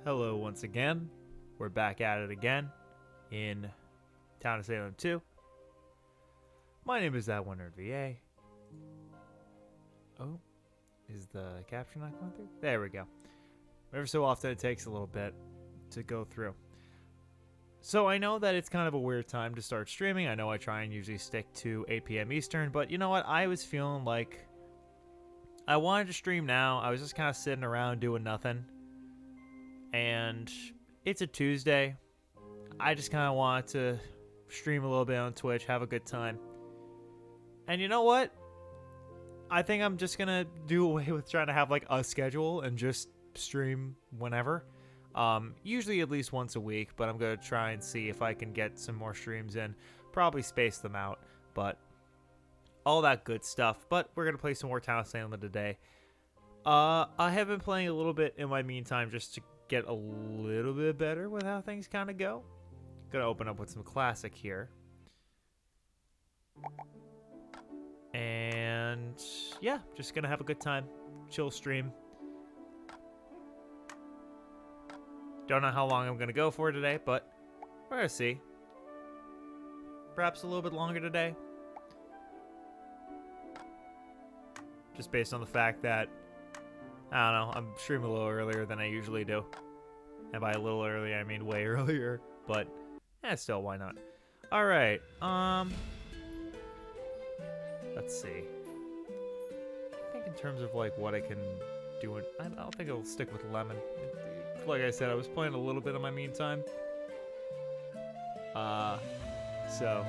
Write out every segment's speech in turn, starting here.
Hello once again. We're back at it again in Town of Salem 2. My name is That One Nerd VA. Oh, is the caption not going through? There we go. Every so often it takes a little bit to go through. So I know that it's kind of a weird time to start streaming. I know I try and usually stick to 8 p.m. Eastern, but you know what? I was feeling like I wanted to stream now. I was just kind of sitting around doing nothing. And it's a Tuesday. I just kind of wanted to stream a little bit on Twitch, have a good time. And you know what? I think I'm just going to do away with trying to have like a schedule and just stream whenever. Usually at least once a week, but I'm going to try and see if I can get some more streams in. Probably space them out, but all that good stuff. But we're going to play some more Town of Salem today. I have been playing a little bit in my meantime just to get a little bit better with how things kind of go. Gonna open up with some classic here. And yeah, just gonna have a good time. Chill stream. Don't know how long I'm gonna go for today, but we're gonna see. Perhaps a little bit longer today. Just based on the fact that I don't know, I'm streaming a little earlier than I usually do. And by a little earlier, I mean way earlier. But, still, why not? Alright, let's see. I think in terms of, like, what I can do, I don't think I'll stick with Lemon. Like I said, I was playing a little bit in my meantime. So,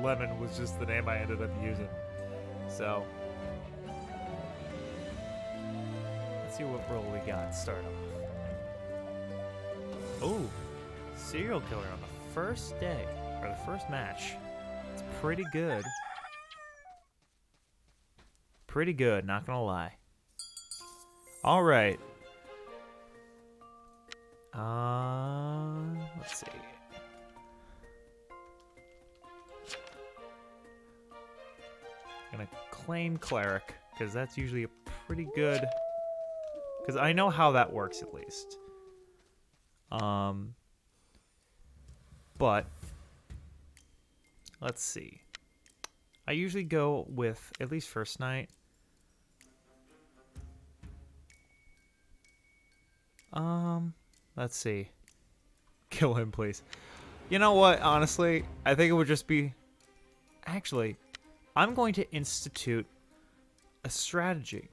Lemon was just the name I ended up using. So, see what role we got. Start off. Oh, serial killer on the first day or the first match. It's pretty good. Pretty good, not gonna lie. All right. Let's see. Gonna claim cleric because that's usually a pretty good. Because I know how that works, at least. But let's see. I usually go with, at least first night. Let's see. Kill him, please. You know what? Honestly, I think it would just be... Actually, I'm going to institute a strategy.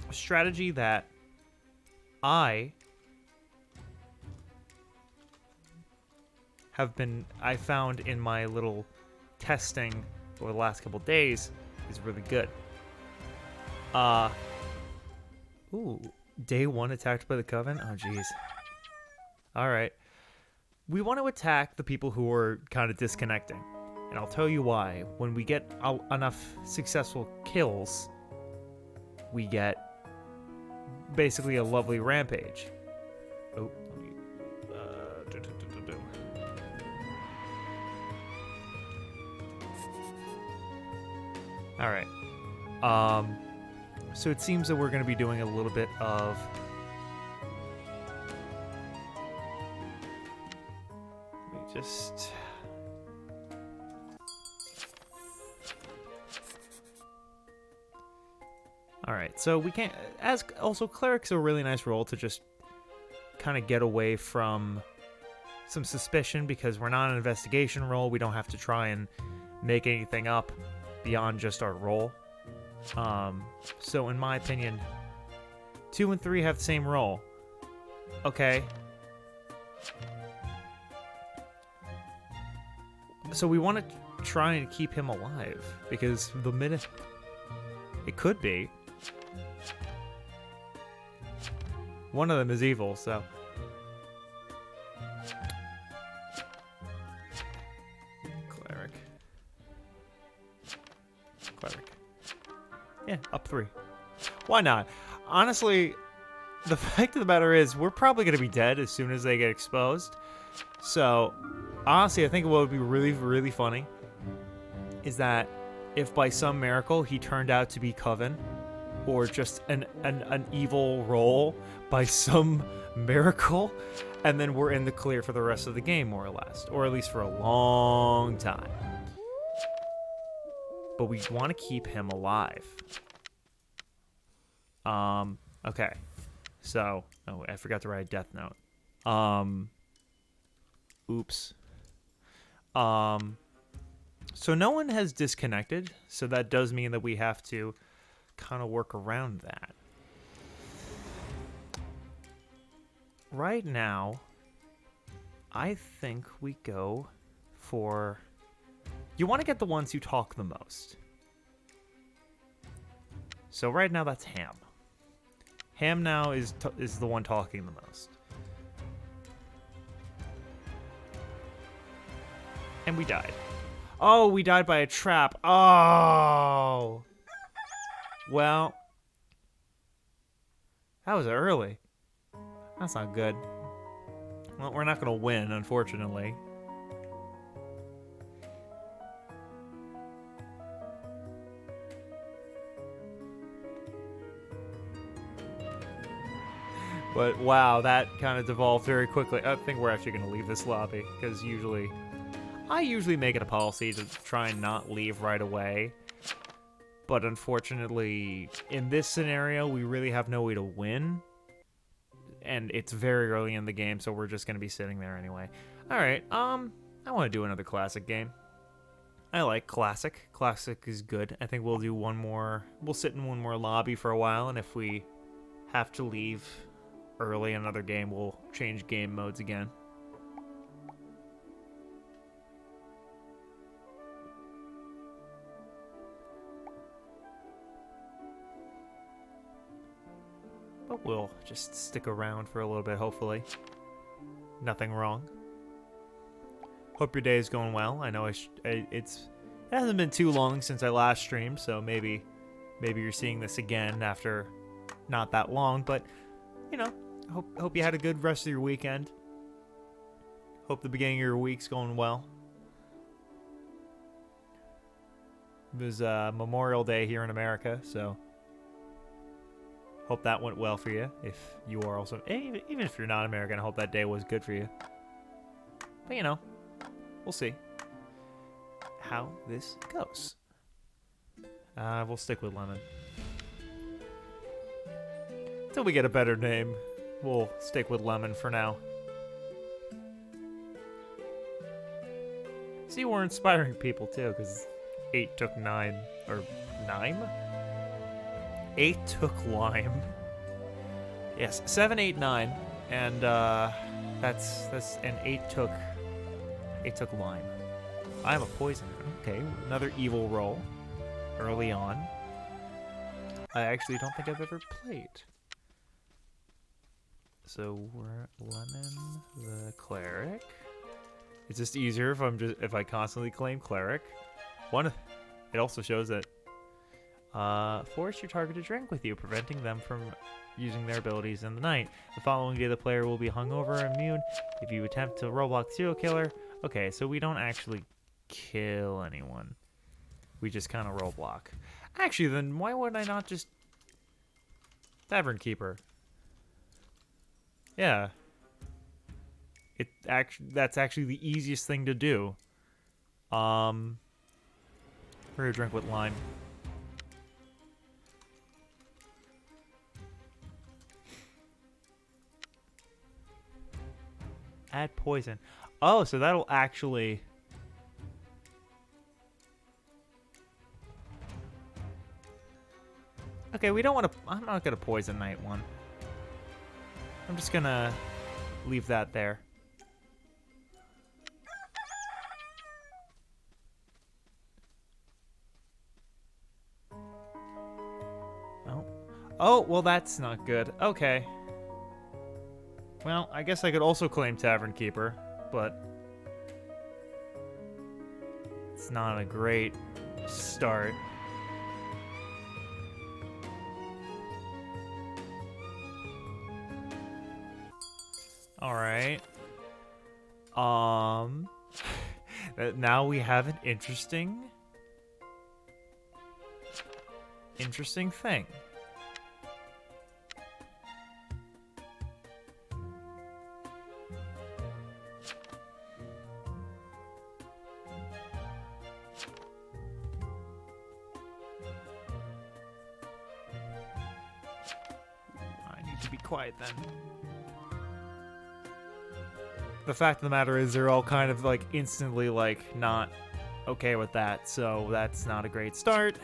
A strategy that I found in my little testing over the last couple days is really good. Ooh, day 1 attacked by the Coven? Oh, jeez. Alright. We want to attack the people who are kind of disconnecting. And I'll tell you why. When we get enough successful kills, we get basically a lovely rampage. Oh, all right. So it seems that we're going to be doing a little bit of just. Alright, so we can't... As also, Cleric's a really nice role to just kind of get away from some suspicion because we're not an investigation role. We don't have to try and make anything up beyond just our role. So in my opinion, 2 and 3 have the same role. Okay. So we want to try and keep him alive because the minute... It could be. One of them is evil, so. Cleric. Yeah, up 3. Why not? Honestly, the fact of the matter is, we're probably going to be dead as soon as they get exposed. So, honestly, I think what would be really, really funny is that if by some miracle he turned out to be Coven, or just an evil roll by some miracle, and then we're in the clear for the rest of the game, more or less, or at least for a long time. But we want to keep him alive. Okay. So, oh, I forgot to write a death note. Oops. So no one has disconnected, so that does mean that we have to kind of work around that. Right now, I think we go for... You want to get the ones who talk the most. So right now, that's Ham. Ham now is the one talking the most. And we died. Oh, we died by a trap. Oh! Well, that was early. That's not good. Well, we're not going to win, unfortunately. But wow, that kind of devolved very quickly. I think we're actually going to leave this lobby, because I usually make it a policy to try and not leave right away. But unfortunately, in this scenario, we really have no way to win. And it's very early in the game, so we're just going to be sitting there anyway. Alright, I want to do another classic game. I like classic. Classic is good. I think we'll do one more. We'll sit in one more lobby for a while, and if we have to leave early in another game, we'll change game modes again. But we'll just stick around for a little bit, hopefully. Nothing wrong. Hope your day is going well. I know it hasn't been too long since I last streamed, so maybe you're seeing this again after not that long, but you know, hope you had a good rest of your weekend. Hope the beginning of your week's going well. It was Memorial Day here in America, so hope that went well for you. If you are also, even if you're not American, I hope that day was good for you. But you know, we'll see how this goes. We'll stick with Lemon. Until we get a better name, we'll stick with Lemon for now. See, we're inspiring people too, because 8 took 9. Or 9? 8 took lime. Yes, 7, 8, 9. And that's and 8 took lime. I'm a poisoner. Okay, another evil roll early on. I actually don't think I've ever played. So we're Lemon the cleric. It's just easier if I constantly claim cleric. It also shows that force your target to drink with you, preventing them from using their abilities in the night. The following day, the player will be hungover or immune if you attempt to Roblox serial killer. Okay, so we don't actually kill anyone. We just kind of Roblox. Actually, then why would I not just Tavern Keeper? Yeah. That's actually the easiest thing to do. We're gonna drink with lime. Add poison. Oh, so that'll actually... Okay, we don't want to... I'm not going to poison night one. I'm just going to leave that there. Oh. Oh, well, that's not good. Okay. Well, I guess I could also claim Tavern Keeper, but it's not a great start. Alright. Now we have an interesting thing. need to be quiet then. The fact of the matter is they're all kind of like instantly like not okay with that, so that's not a great start.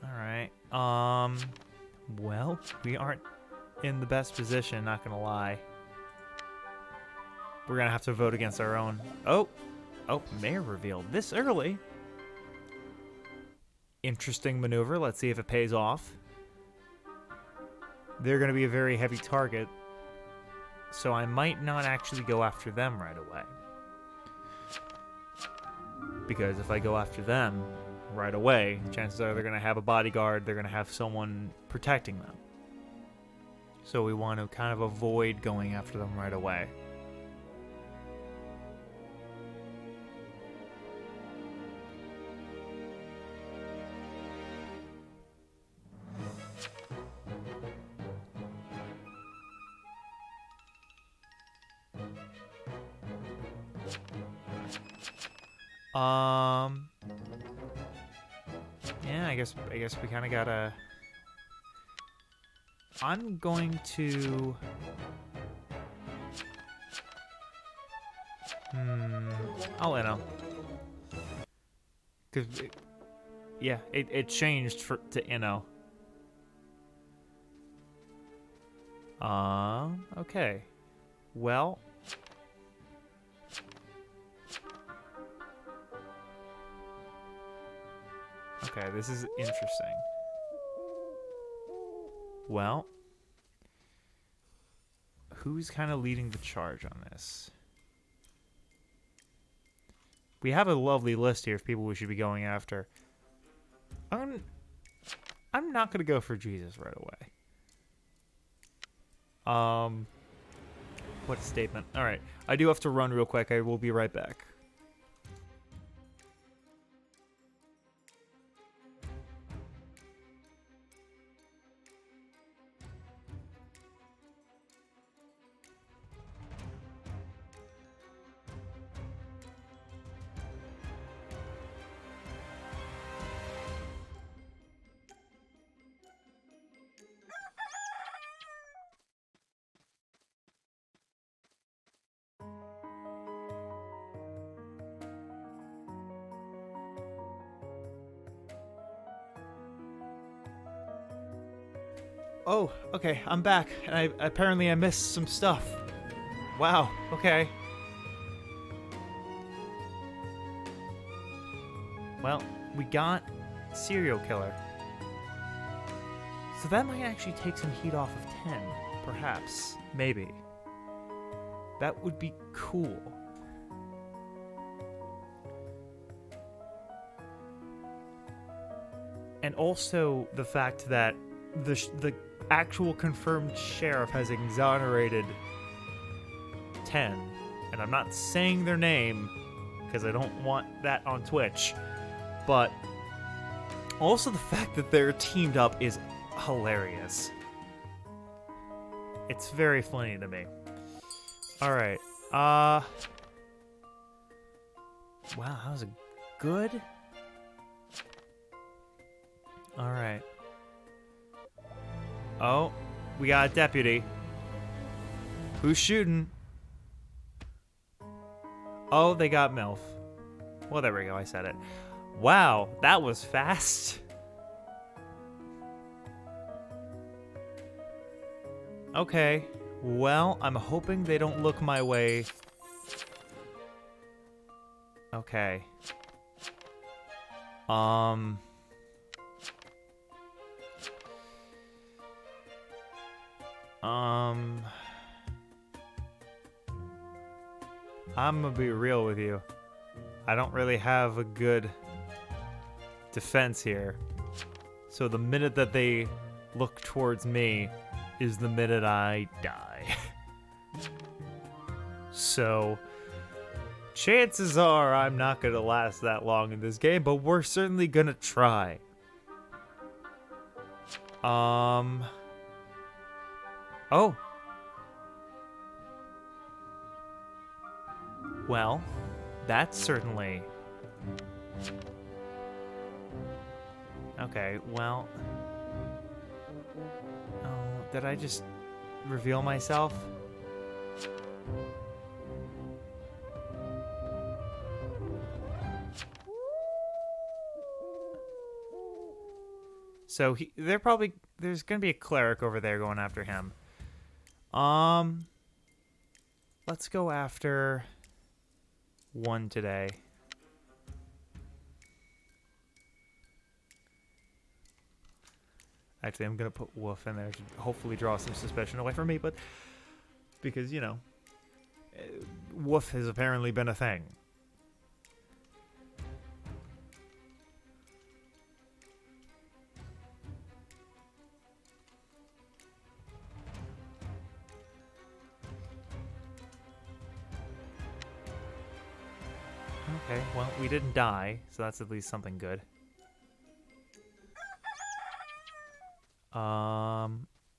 Alright. Well, we aren't in the best position, not gonna lie. We're gonna have to vote against our own. Oh, mayor revealed this early. Interesting maneuver. Let's see if it pays off. They're gonna be a very heavy target, so I might not actually go after them right away. Because if I go after them right away, chances are they're gonna have a bodyguard, they're gonna have someone protecting them. So we want to kind of avoid going after them right away. Yeah, I guess we kind of gotta. I'm going to. I'll let him. Cause it changed to Inno. Okay. Well. Okay, this is interesting. Well, who's kind of leading the charge on this? We have a lovely list here of people we should be going after. I'm not gonna go for Jesus right away. What a statement. All right, I do have to run real quick. I will be right back. Oh, okay, I'm back, and apparently I missed some stuff. Wow, okay. Well, we got serial killer. So that might actually take some heat off of 10, perhaps, maybe. That would be cool. And also the fact that the actual confirmed sheriff has exonerated 10, and I'm not saying their name because I don't want that on Twitch, but also the fact that they're teamed up is hilarious. It's very funny to me. Alright, wow, that was a good. Alright. Oh, we got a deputy. Who's shooting? Oh, they got MILF. Well, there we go, I said it. Wow, that was fast. Okay, well, I'm hoping they don't look my way. Okay. I'm gonna be real with you. I don't really have a good defense here. So the minute that they look towards me is the minute I die. So chances are I'm not gonna last that long in this game, but we're certainly gonna try. Oh. Well, that's certainly Okay, well... Oh, did I just reveal myself? So there's gonna be a cleric over there going after him. Let's go after one today. Actually, I'm gonna put Wolf in there to hopefully draw some suspicion away from me, but because, you know, Wolf has apparently been a thing. Okay, well, we didn't die, so that's at least something good.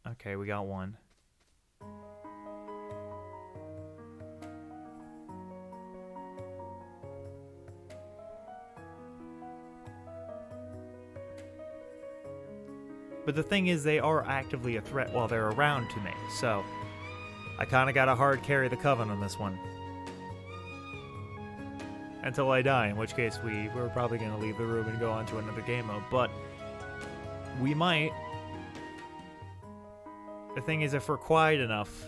Okay, we got one. But the thing is, they are actively a threat while they're around to me, so I kind of got to hard carry the Coven on this one. Until I die, in which case we're probably going to leave the room and go on to another game mode, but we might. The thing is, if we're quiet enough...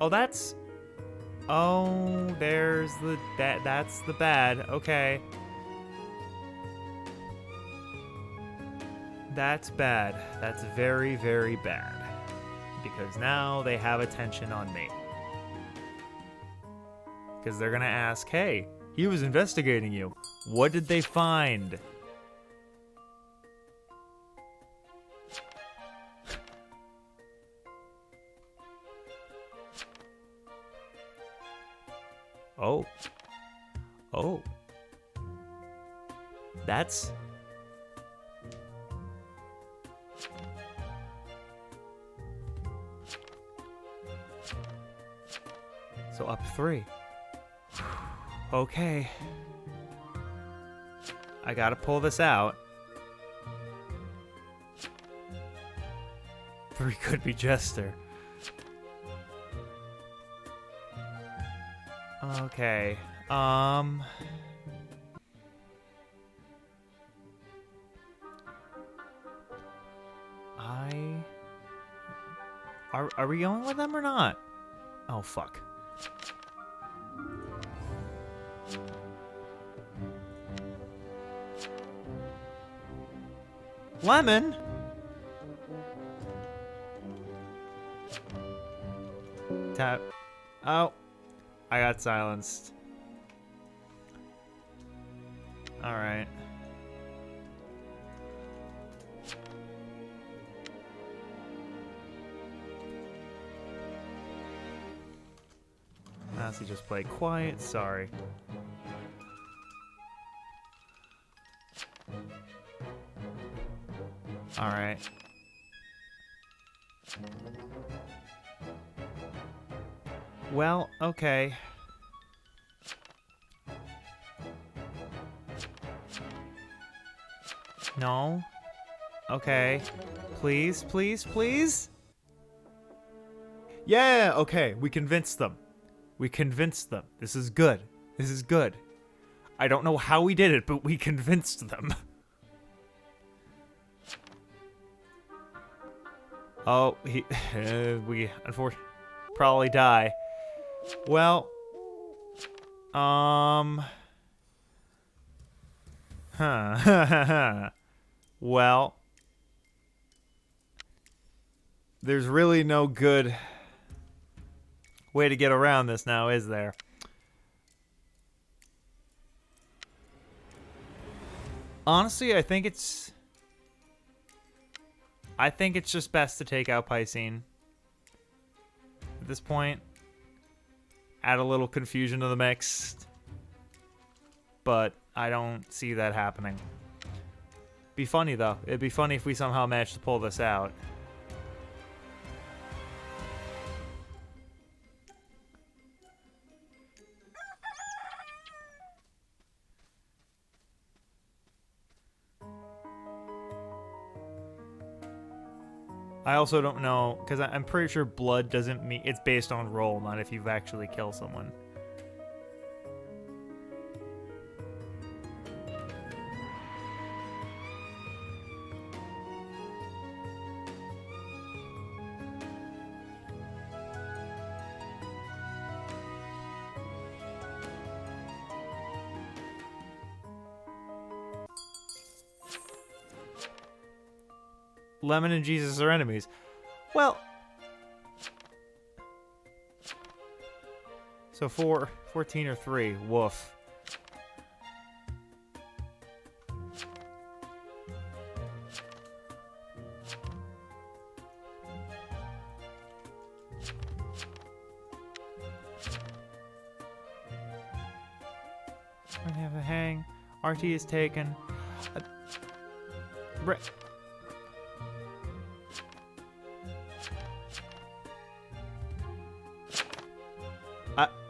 Oh, that's... Oh, there's the... That's the bad. Okay. That's bad. That's very, very bad. Because now they have attention on me. Because they're gonna ask, hey, he was investigating you. What did they find? Oh. Oh. That's... So up 3. Okay. I gotta pull this out. 3 could be Jester. Okay. Are we going with them or not? Oh, fuck. Lemon? Tap. Oh. I got silenced. Alright. Massey just played quiet. Sorry. Alright. Well, okay. No. Okay. Please, please, please? Yeah, okay. We convinced them. We convinced them. This is good. This is good. I don't know how we did it, but we convinced them. Oh, we unfortunately probably die. Well, well, there's really no good way to get around this now, is there? Honestly, I think it's just best to take out Piscine at this point. Add a little confusion to the mix. But I don't see that happening. Be funny, though. It'd be funny if we somehow managed to pull this out. I also don't know, because I'm pretty sure blood doesn't mean... It's based on roll, not if you've actually killed someone. Lemon and Jesus are enemies. Well... So 14 or 3. Woof. We have a hang. RT is taken.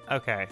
Okay.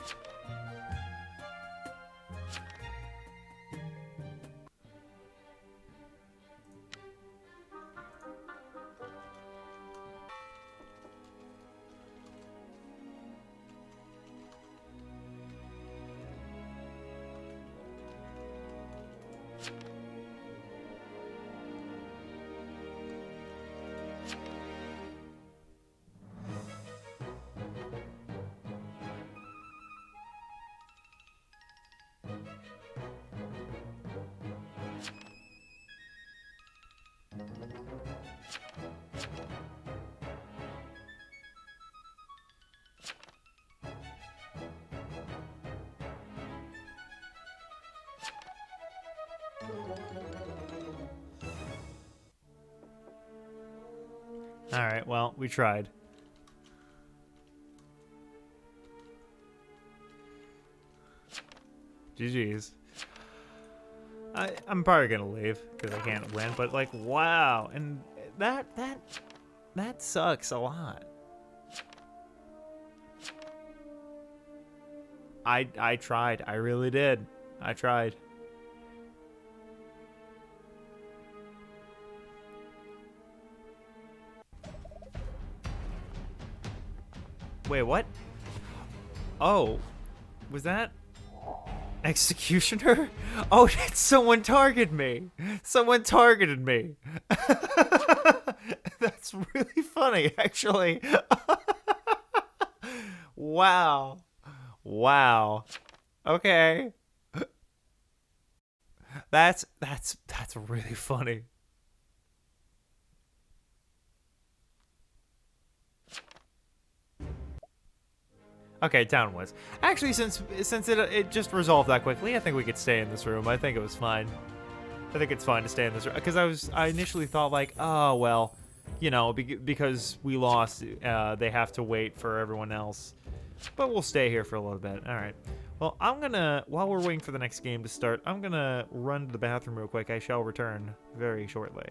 Alright, well, we tried. GG's. I'm probably gonna leave because I can't win, but like, wow, and that sucks a lot. I tried. I really did. I tried. Wait, what? Oh, was that Executioner? Oh, someone targeted me. Someone targeted me. That's really funny, actually. Wow. Wow. Okay. That's really funny. Okay, town was. Actually, since it just resolved that quickly, I think we could stay in this room. I think it was fine. I think it's fine to stay in this room because I initially thought like, oh well, you know, because we lost, they have to wait for everyone else. But we'll stay here for a little bit. All right. Well, while we're waiting for the next game to start, I'm gonna run to the bathroom real quick. I shall return very shortly.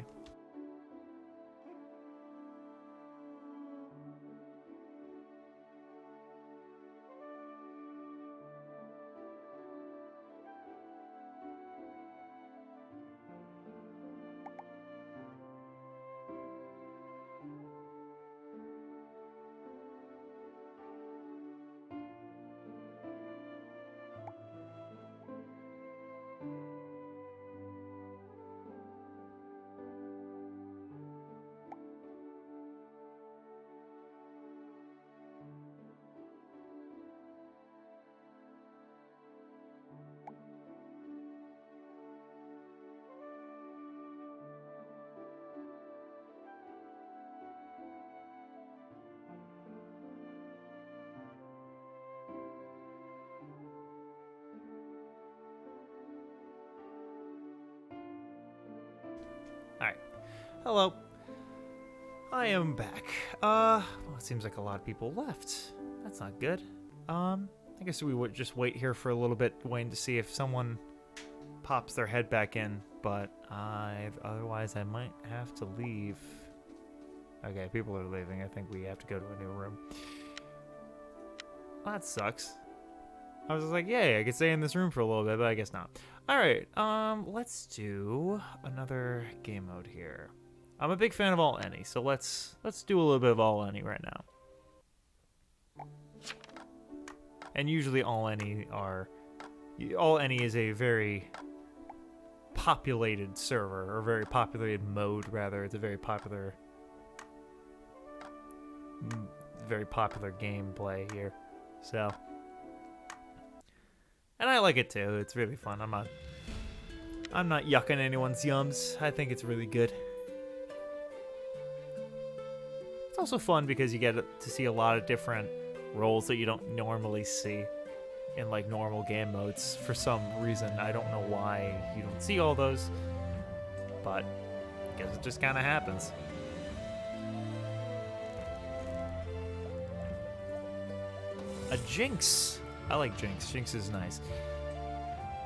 Alright. Hello. I am back. Well, it seems like a lot of people left. That's not good. I guess we would just wait here for a little bit, waiting to see if someone pops their head back in, but otherwise I might have to leave. Okay, people are leaving. I think we have to go to a new room. Well, that sucks. I was like, yay, I could stay in this room for a little bit, but I guess not. Alright, let's do another game mode here. I'm a big fan of all any, so let's do a little bit of all any right now. And usually all any is a very populated server, or very populated mode rather. It's a very popular gameplay here. So, and I like it too. It's really fun. I'm not yucking anyone's yums. I think it's really good. It's also fun because you get to see a lot of different roles that you don't normally see in like normal game modes. For some reason, I don't know why you don't see all those, but I guess it just kind of happens. A Jinx. I like Jinx. Jinx is nice.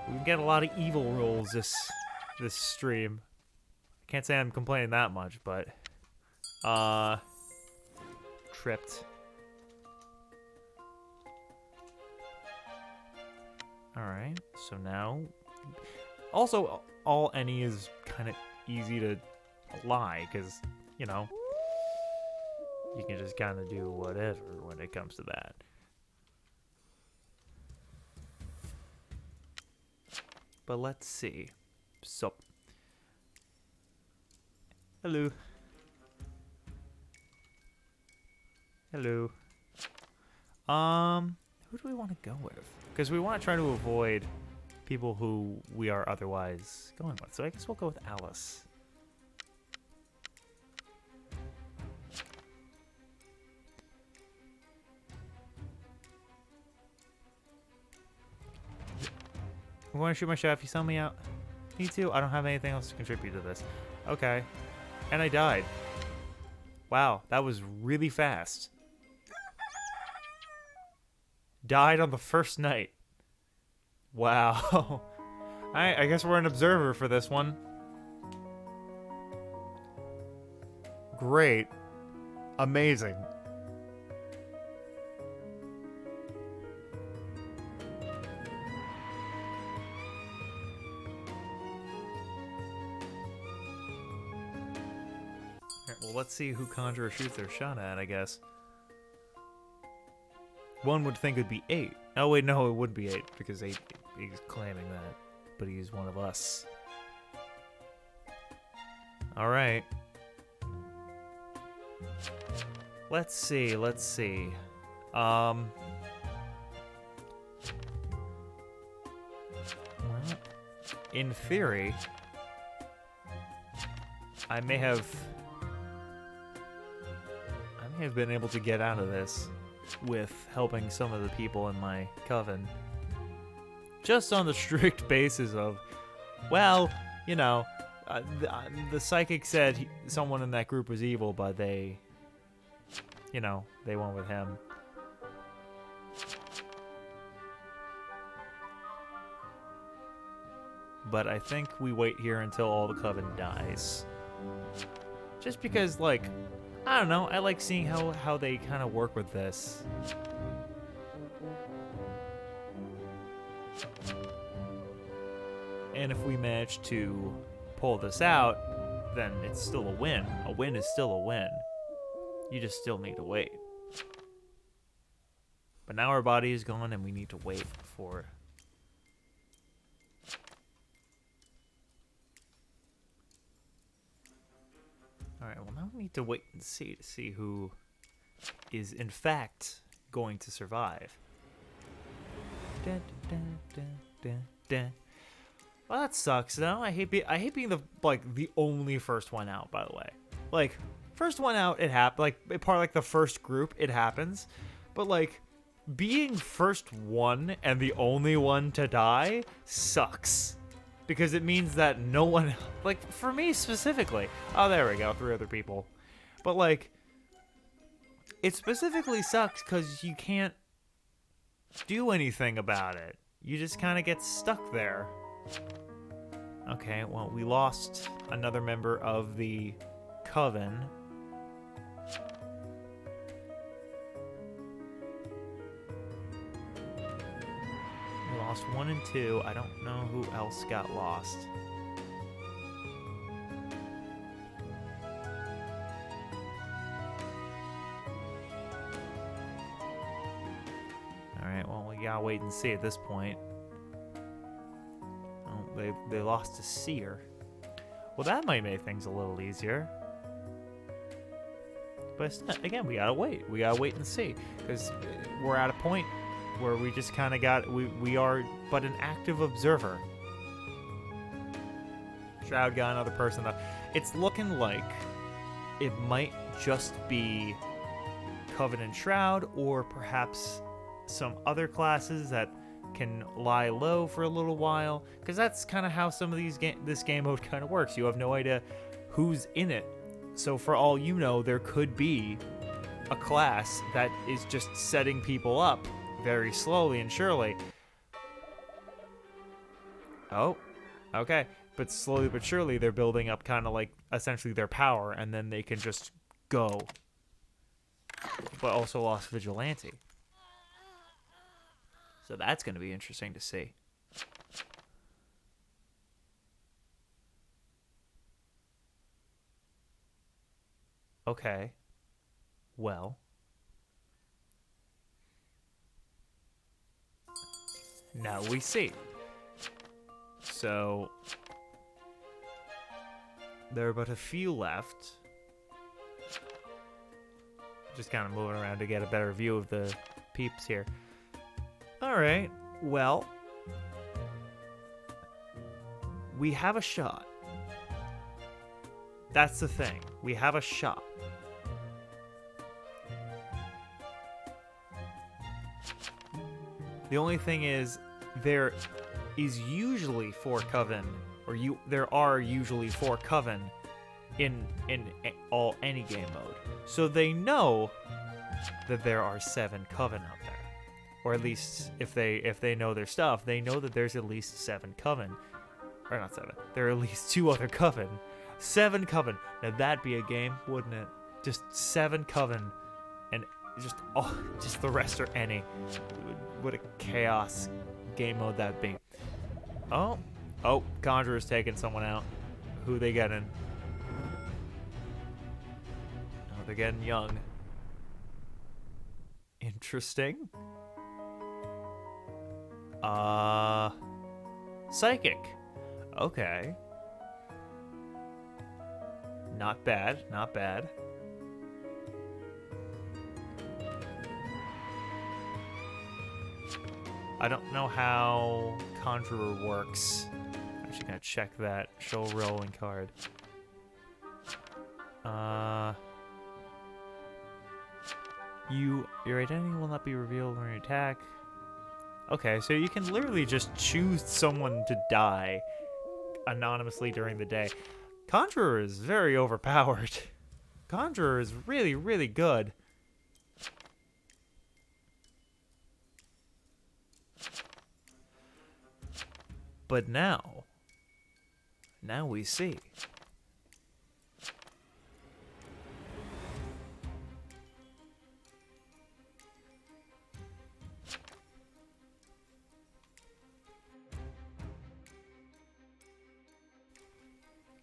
We get a lot of evil rolls this stream. Can't say I'm complaining that much, but tripped. Alright, so now also all any is kind of easy to lie, because, you know, you can just kind of do whatever when it comes to that. But let's see. So, hello. Hello. Who do we want to go with? Because we want to try to avoid people who we are otherwise going with. So I guess we'll go with Alice. I'm going to shoot my shot if you sell me out. Me too. I don't have anything else to contribute to this. Okay. And I died. Wow, that was really fast. Died on the first night. Wow. I guess we're an observer for this one. Great. Amazing. Well, let's see who Conjurer shoots their shot at, I guess. One would think it'd be 8. Oh, wait, no, it would be 8, because 8, he's claiming that. But he's one of us. Alright. Let's see. Well, in theory, I may have been able to get out of this with helping some of the people in my coven. Just on the strict basis of, well, you know, the psychic said someone in that group was evil, but they, you know, they went with him. But I think we wait here until all the coven dies. Just because, like, I don't know, I like seeing how they kind of work with this. And if we manage to pull this out, then it's still a win. A win is still a win. You just still need to wait. But now our body is gone and we need to wait for... Alright, well now we need to wait and see who is in fact going to survive. Dun, dun, dun, dun, dun. Well, that sucks though. I hate being the only first one out, by the way. Like, first one out, it happens. Like, part of like the first group, it happens. But like, being first one and the only one to die sucks. Because it means that no one, like, for me specifically, oh, there we go, 3 other people. But, like, it specifically sucks because you can't do anything about it. You just kind of get stuck there. Okay, well, we lost another member of the coven. Lost 1 and 2. I don't know who else got lost. we gotta wait and see at this point. Oh, they lost a seer. Well, that might make things a little easier. But again, we gotta wait. We gotta wait and see, because we're at a point where we just kind of we are but an active observer. Shroud got another person though. It's looking like it might just be Covenant Shroud, or perhaps some other classes that can lie low for a little while, because that's kind of how some of this game mode kind of works. You have no idea who's in it, so for all you know, there could be a class that is just setting people up very slowly and surely. Oh, okay. But slowly but surely, they're building up kind of like essentially their power, and then they can just go. But also lost Vigilante. So that's going to be interesting to see. Okay. Well. Now we see. So there are but a few left. Just kind of moving around to get a better view of the peeps here. Alright, well, we have a shot. That's the thing. We have a shot. The only thing is, there is usually 4 Coven, or there are usually 4 Coven in any game mode. So they know that there are 7 Coven out there. Or at least if they know their stuff, they know that there's at least 7 Coven. Or not 7. There are at least 2 other Coven. 7 Coven. Now that'd be a game, wouldn't it? Just 7 Coven, and just the rest are any. What a chaos game mode that'd be. Oh, Conjurer's taking someone out. Who they getting? Oh, they're getting young. Interesting. Psychic. Okay. Not bad, not bad. I don't know how Conjurer works. I'm actually gonna check that. Show rolling card. Your identity will not be revealed when you attack. Okay, so you can literally just choose someone to die anonymously during the day. Conjurer is very overpowered. Conjurer is really, really good. But now we see.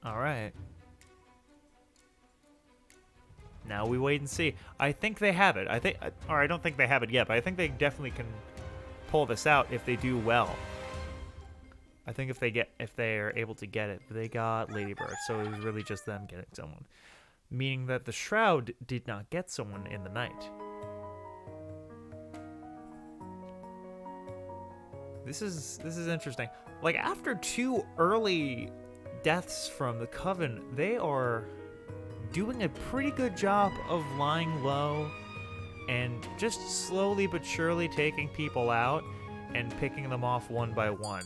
All right. Now we wait and see. I think they have it. Or I don't think they have it yet, but I think they definitely can pull this out if they do well. I think if they are able to get it. They got Ladybird, so it was really just them getting someone. Meaning that the Shroud did not get someone in the night. This is interesting. Like, after 2 early deaths from the Coven, they are doing a pretty good job of lying low and just slowly but surely taking people out and picking them off one by one.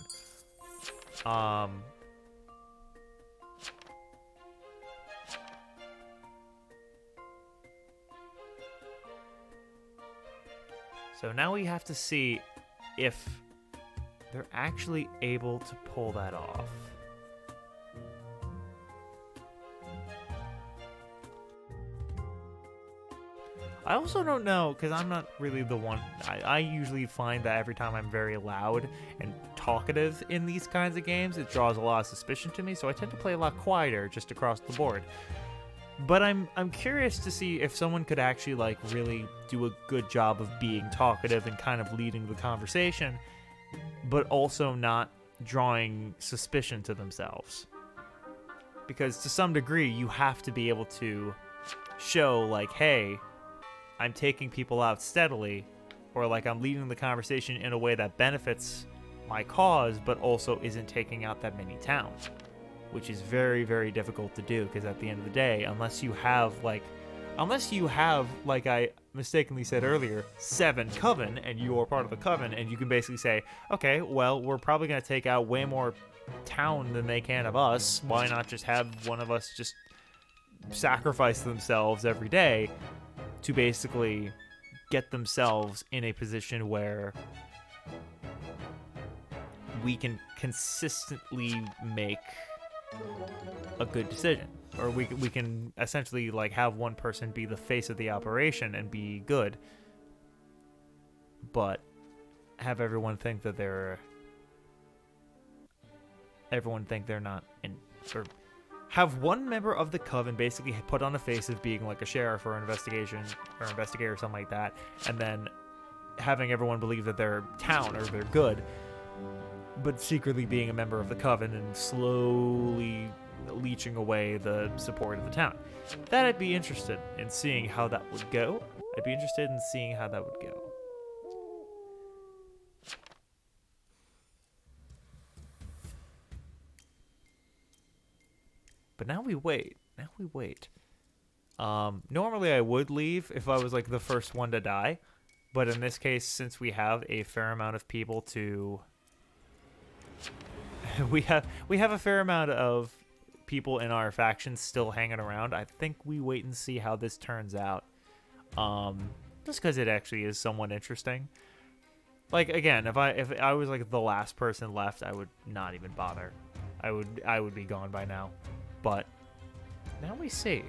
So now we have to see if they're actually able to pull that off. I also don't know, because I'm not really the one. I usually find that every time I'm very loud and talkative in these kinds of games, it draws a lot of suspicion to me, so I tend to play a lot quieter just across the board. But I'm curious to see if someone could actually like really do a good job of being talkative and kind of leading the conversation, but also not drawing suspicion to themselves. Because to some degree, you have to be able to show like, hey, I'm taking people out steadily, or like I'm leading the conversation in a way that benefits my cause, but also isn't taking out that many towns, which is very, very difficult to do. Because at the end of the day, unless you have like I mistakenly said earlier, 7 coven, and you are part of the coven, and you can basically say, okay, well, we're probably going to take out way more town than they can of us. Why not just have one of us just sacrifice themselves every day to basically get themselves in a position where we can consistently make a good decision, or we can essentially like have one person be the face of the operation and be good, but have everyone think they're not in, or have one member of the coven basically put on a face of being like a sheriff or an investigator or something like that, and then having everyone believe that they're town or they're good, but secretly being a member of the coven and slowly leeching away the support of the town. That I'd be interested in seeing how that would go. But now we wait. Normally I would leave if I was like the first one to die, but in this case, since we have a fair amount of people to we have a fair amount of people in our faction still hanging around, I think we wait and see how this turns out. Just because it actually is somewhat interesting. Like, again, if I was like the last person left, I would not even bother. I would be gone by now. But now we see.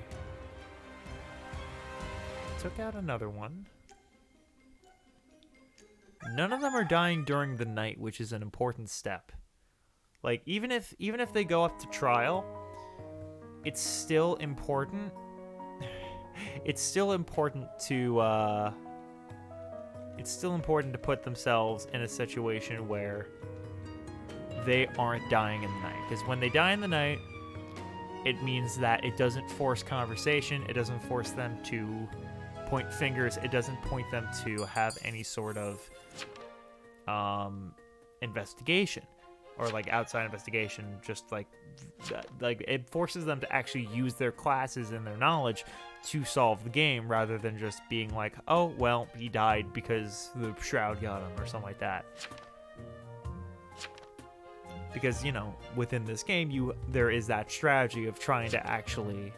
Took out another one. None of them are dying during the night, which is an important step. Like, even if they go up to trial, it's still important. It's still important to put themselves in a situation where they aren't dying in the night. Because when they die in the night, it means that it doesn't force conversation. It doesn't force them to point fingers. It doesn't point them to have any sort of investigation or like outside investigation. Just like it forces them to actually use their classes and their knowledge to solve the game, rather than just being like, oh, well, he died because the shroud got him or something like that. Because, you know, within this game, there is that strategy of trying to actually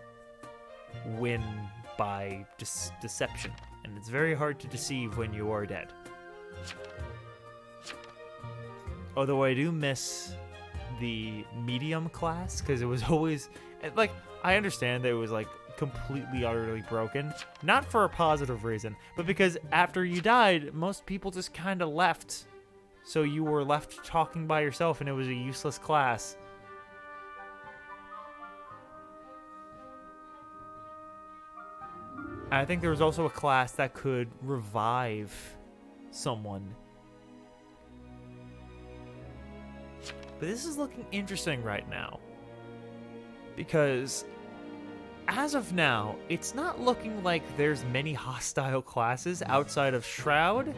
win by deception. And it's very hard to deceive when you are dead. Although I do miss the medium class, because it was always, like, I understand that it was, like, completely, utterly broken. Not for a positive reason, but because after you died, most people just kind of left. So you were left talking by yourself, and it was a useless class. I think there was also a class that could revive someone. But this is looking interesting right now. Because as of now, it's not looking like there's many hostile classes outside of Shroud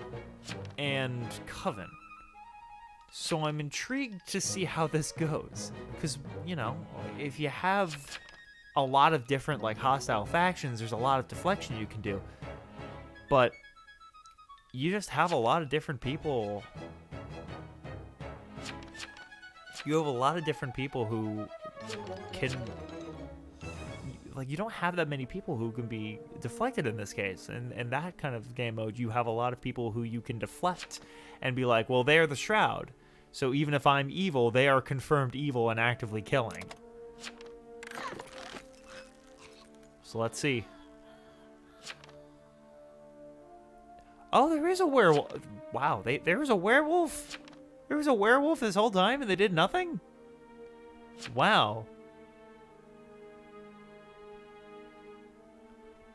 and Coven. So I'm intrigued to see how this goes. Because, you know, if you have a lot of different, like, hostile factions, there's a lot of deflection you can do. But you just have a lot of different people. You have a lot of different people who can... Like, you don't have that many people who can be deflected in this case. And in that kind of game mode, you have a lot of people who you can deflect and be like, well, they're the Shroud. So even if I'm evil, they are confirmed evil and actively killing. So let's see. Oh, there is a werewolf. Wow, there was a werewolf? There was a werewolf this whole time and they did nothing? Wow.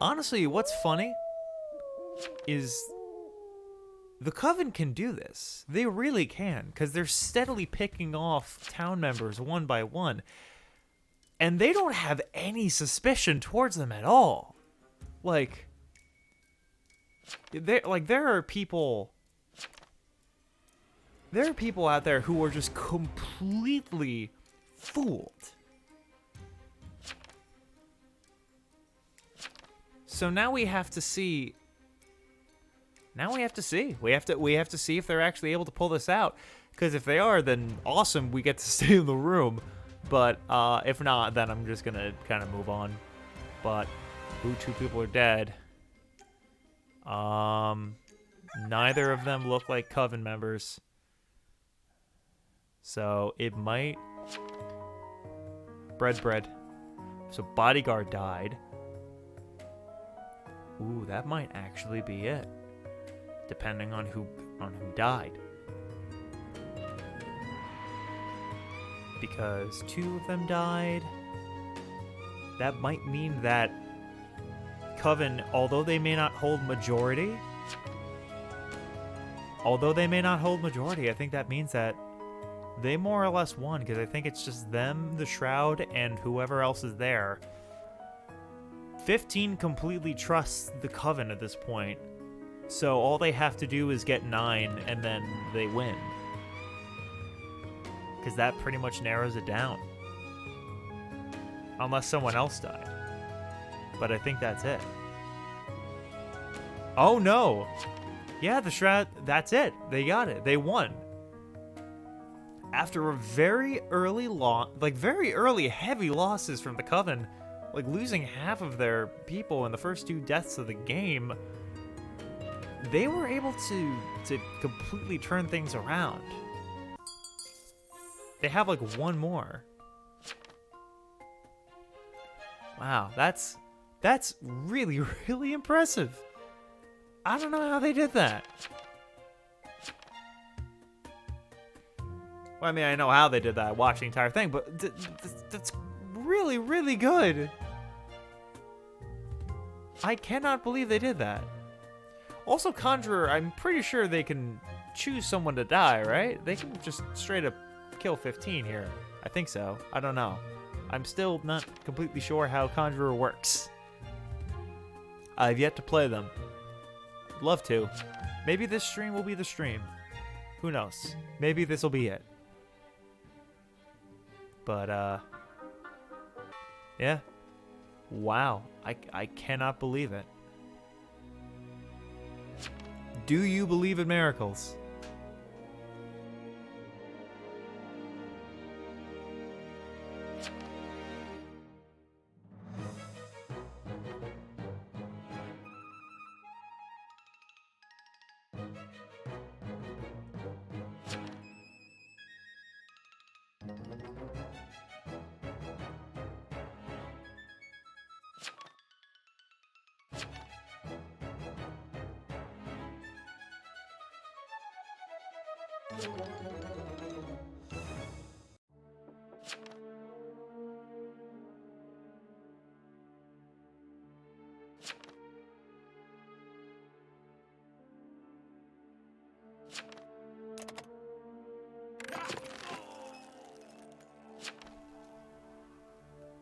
Honestly, what's funny is the Coven can do this. They really can, because they're steadily picking off town members one by one. And they don't have any suspicion towards them at all. Like, there are people out there who are just completely fooled. So now we have to see. We have to see if they're actually able to pull this out. Because if they are, then awesome, we get to stay in the room. But if not, then I'm just gonna kind of move on. But ooh, 2 people are dead. Neither of them look like Coven members. So it might... Bread. So bodyguard died. Ooh, that might actually be it. Depending on who died. Because 2 of them died. That might mean that Coven, although they may not hold majority, I think that means that they more or less won, because I think it's just them, the Shroud, and whoever else is there. 15 completely trusts the Coven at this point, so all they have to do is get 9, and then they win. Because that pretty much narrows it down. Unless someone else died. But I think that's it. Oh no! Yeah, the Shroud, that's it. They got it. They won. After a very early very early heavy losses from the Coven, like losing half of their people in the first 2 deaths of the game, they were able to completely turn things around. They have like 1 more. Wow, that's really, really impressive. I don't know how they did that. Well, I mean, I know how they did that. I watched the entire thing, but that's really, really good. I cannot believe they did that. Also, Conjurer, I'm pretty sure they can choose someone to die, right? They can just straight up kill 15 here. I think so. I don't know. I'm still not completely sure how Conjurer works. I've yet to play them. I'd love to. Maybe this stream will be the stream. Who knows? Maybe this will be it. But, yeah. Wow. I cannot believe it. Do you believe in miracles?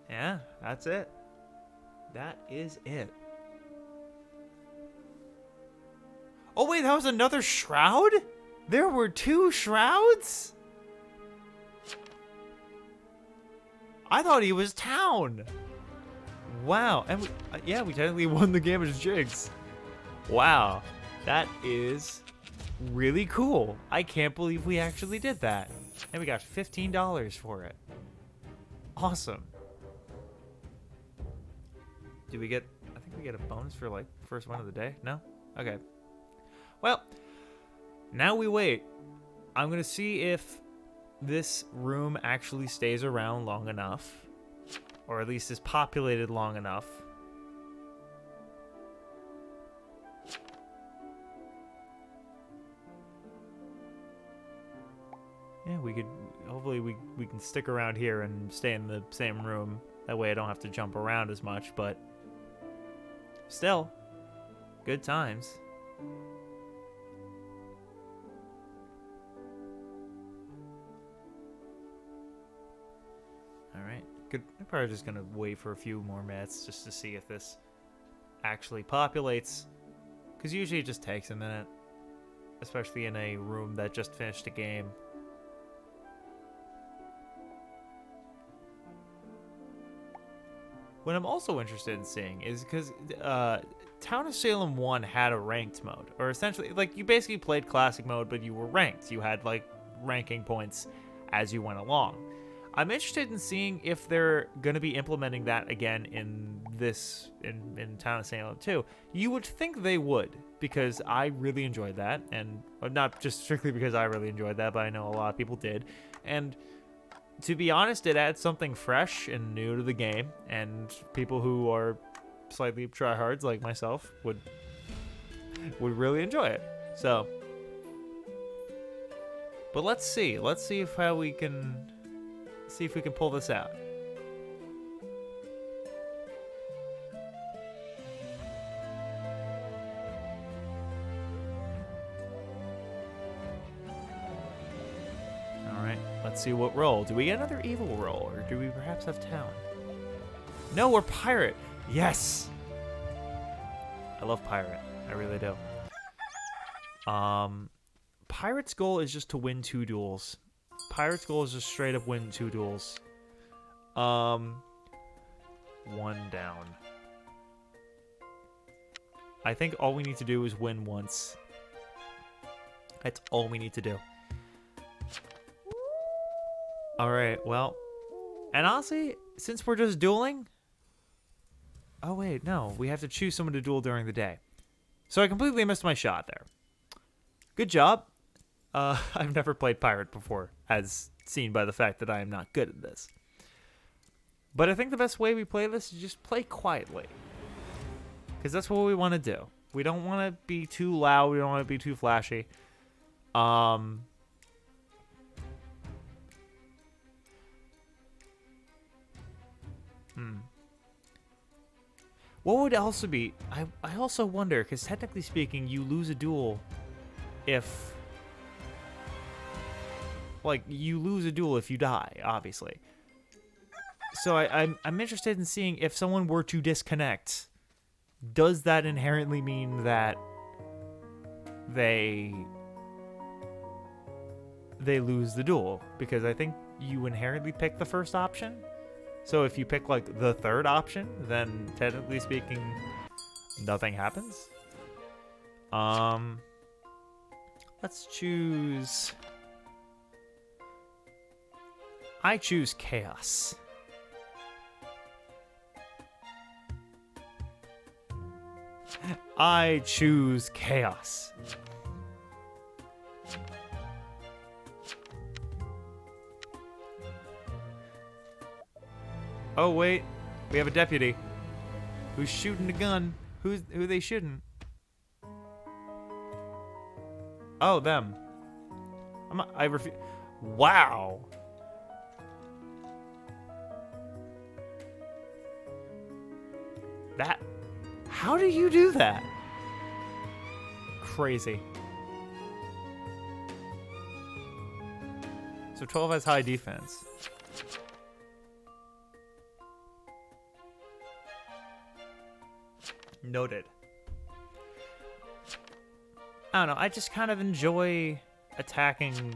Yeah, that's it. That is it. Oh wait, that was another shroud? There were 2 shrouds? I thought he was town. Wow, and we technically won the game as Jigs. Wow, that is really cool. I can't believe we actually did that. And we got $15 for it. Awesome. Do we get, I think we get a bonus for like first one of the day? No? Okay. Well, now we wait. I'm going to see if this room actually stays around long enough, or at least is populated long enough. Yeah, we could, hopefully we can stick around here and stay in the same room. That way I don't have to jump around as much, but Still, good times. Alright, good. I'm probably just gonna wait for a few more minutes just to see if this actually populates. Because usually it just takes a minute. Especially in a room that just finished a game. What I'm also interested in seeing is because Town of Salem 1 had a ranked mode. Or essentially, like, you basically played classic mode, but you were ranked. You had, like, ranking points as you went along. I'm interested in seeing if they're going to be implementing that again in this, in Town of Salem 2. You would think they would, because I really enjoyed that. And not just strictly because I really enjoyed that, but I know a lot of people did. And to be honest, it adds something fresh and new to the game, and people who are slightly tryhards like myself would really enjoy it. So, but let's see if we can pull this out. Let's see what roll. Do we get another evil roll, or do we perhaps have town? No, we're pirate. Yes. I love pirate. I really do. Pirate's goal is just to win 2 duels. Pirate's goal is just straight up win 2 duels. 1 down. I think all we need to do is win once. That's all we need to do. Alright, well, and honestly, since we're just dueling... Oh, wait, no. We have to choose someone to duel during the day. So I completely missed my shot there. Good job. I've never played Pirate before, as seen by the fact that I am not good at this. But I think the best way we play this is just play quietly. Because that's what we want to do. We don't want to be too loud. We don't want to be too flashy. What would also be... I also wonder, because technically speaking, you lose a duel if... Like, you lose a duel if you die, obviously. So I'm interested in seeing if someone were to disconnect, does that inherently mean that they lose the duel? Because I think you inherently pick the first option. So if you pick, like, the third option, then technically speaking, nothing happens. Let's choose... I choose Chaos. I choose Chaos. Oh, wait. We have a deputy. Who's shooting a gun? Who are they shooting? Oh, them. I refuse. Wow. That... How do you do that? Crazy. So 12 has high defense. Noted. I don't know. I just kind of enjoy attacking.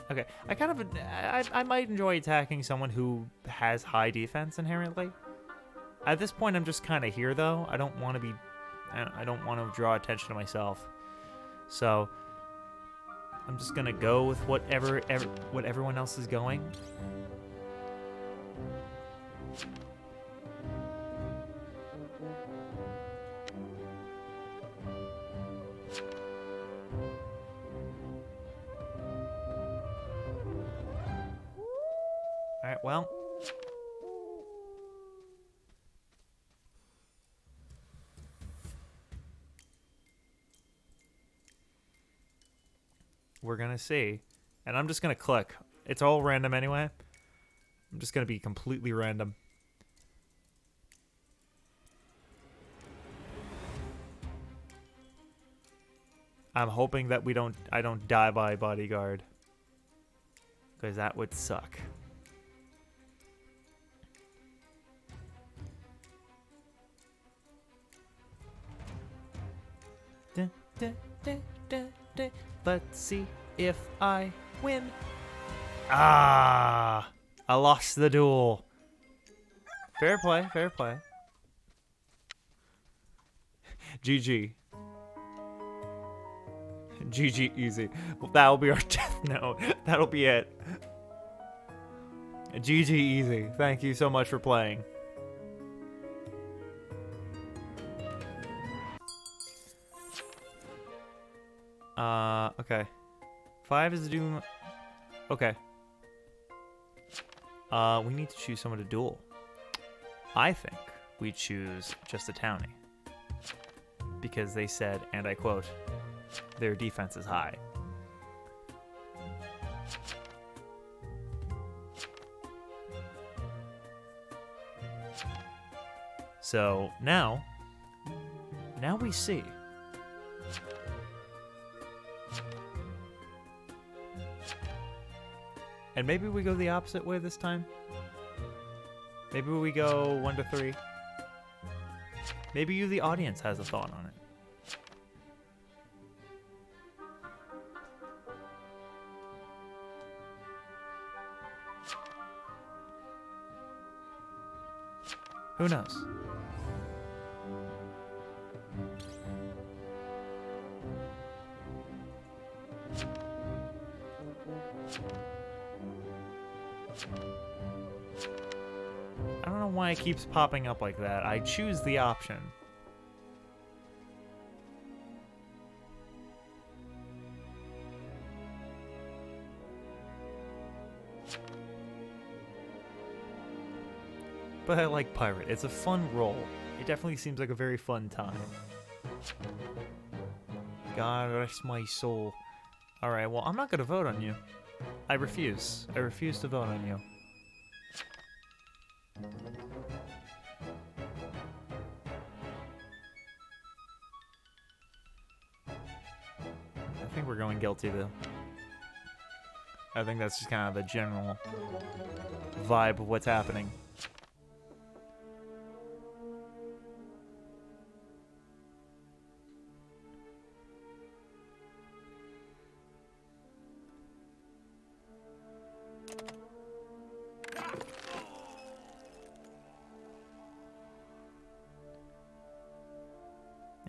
Okay. I might enjoy attacking someone who has high defense inherently. At this point, I'm just kind of here, though. I don't want to be... I don't want to draw attention to myself. So, I'm just going to go with what everyone else is going. Alright, well. We're gonna see. And I'm just gonna click. It's all random anyway. I'm just gonna be completely random. I'm hoping that I don't die by bodyguard. Because that would suck. Dun, dun, dun, dun, dun. Let's see if I win. Ah! I lost the duel. Fair play, fair play. GG. GG easy. Well, that'll be our death note. That'll be it. GG easy. Thank you so much for playing. Okay. 5 is the doom. Okay. We need to choose someone to duel. I think we choose just a townie. Because they said, and I quote, their defense is high. So now we see. And maybe we go the opposite way this time. Maybe we go 1 to 3. Maybe you, the audience, has a thought on it. Who knows? I don't know why it keeps popping up like that. I choose the option. But I like pirate. It's a fun role. It definitely seems like a very fun time. God rest my soul. Alright, well, I'm not going to vote on you. I refuse. I refuse to vote on you. I think we're going guilty, though. I think that's just kind of the general vibe of what's happening.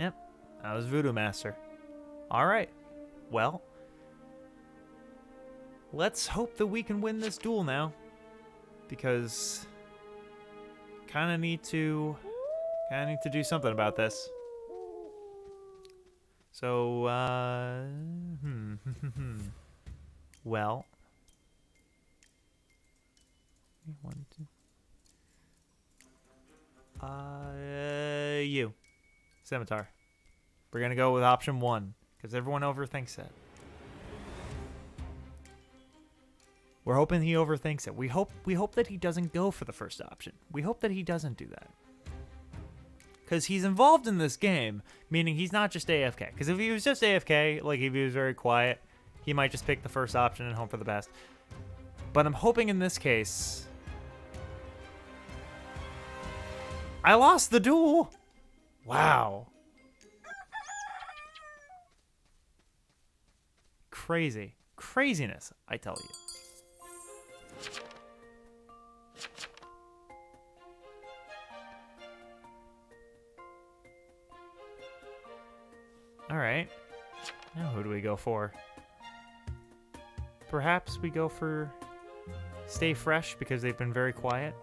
Yep, that was Voodoo Master. Alright, well, let's hope that we can win this duel now. Because kind of need to do something about this. So, well, 1, 2. You. Scimitar. We're gonna go with option 1 because everyone overthinks it. We're hoping he overthinks it. We hope that he doesn't go for the first option. We hope that he doesn't do that. Because he's involved in this game, meaning he's not just AFK. Because if he was just AFK, like if he was very quiet, he might just pick the first option and hope for the best. But I'm hoping in this case, I lost the duel. Wow. Crazy. Craziness, I tell you. Alright. Now who do we go for? Perhaps we go for Stay Fresh because they've been very quiet.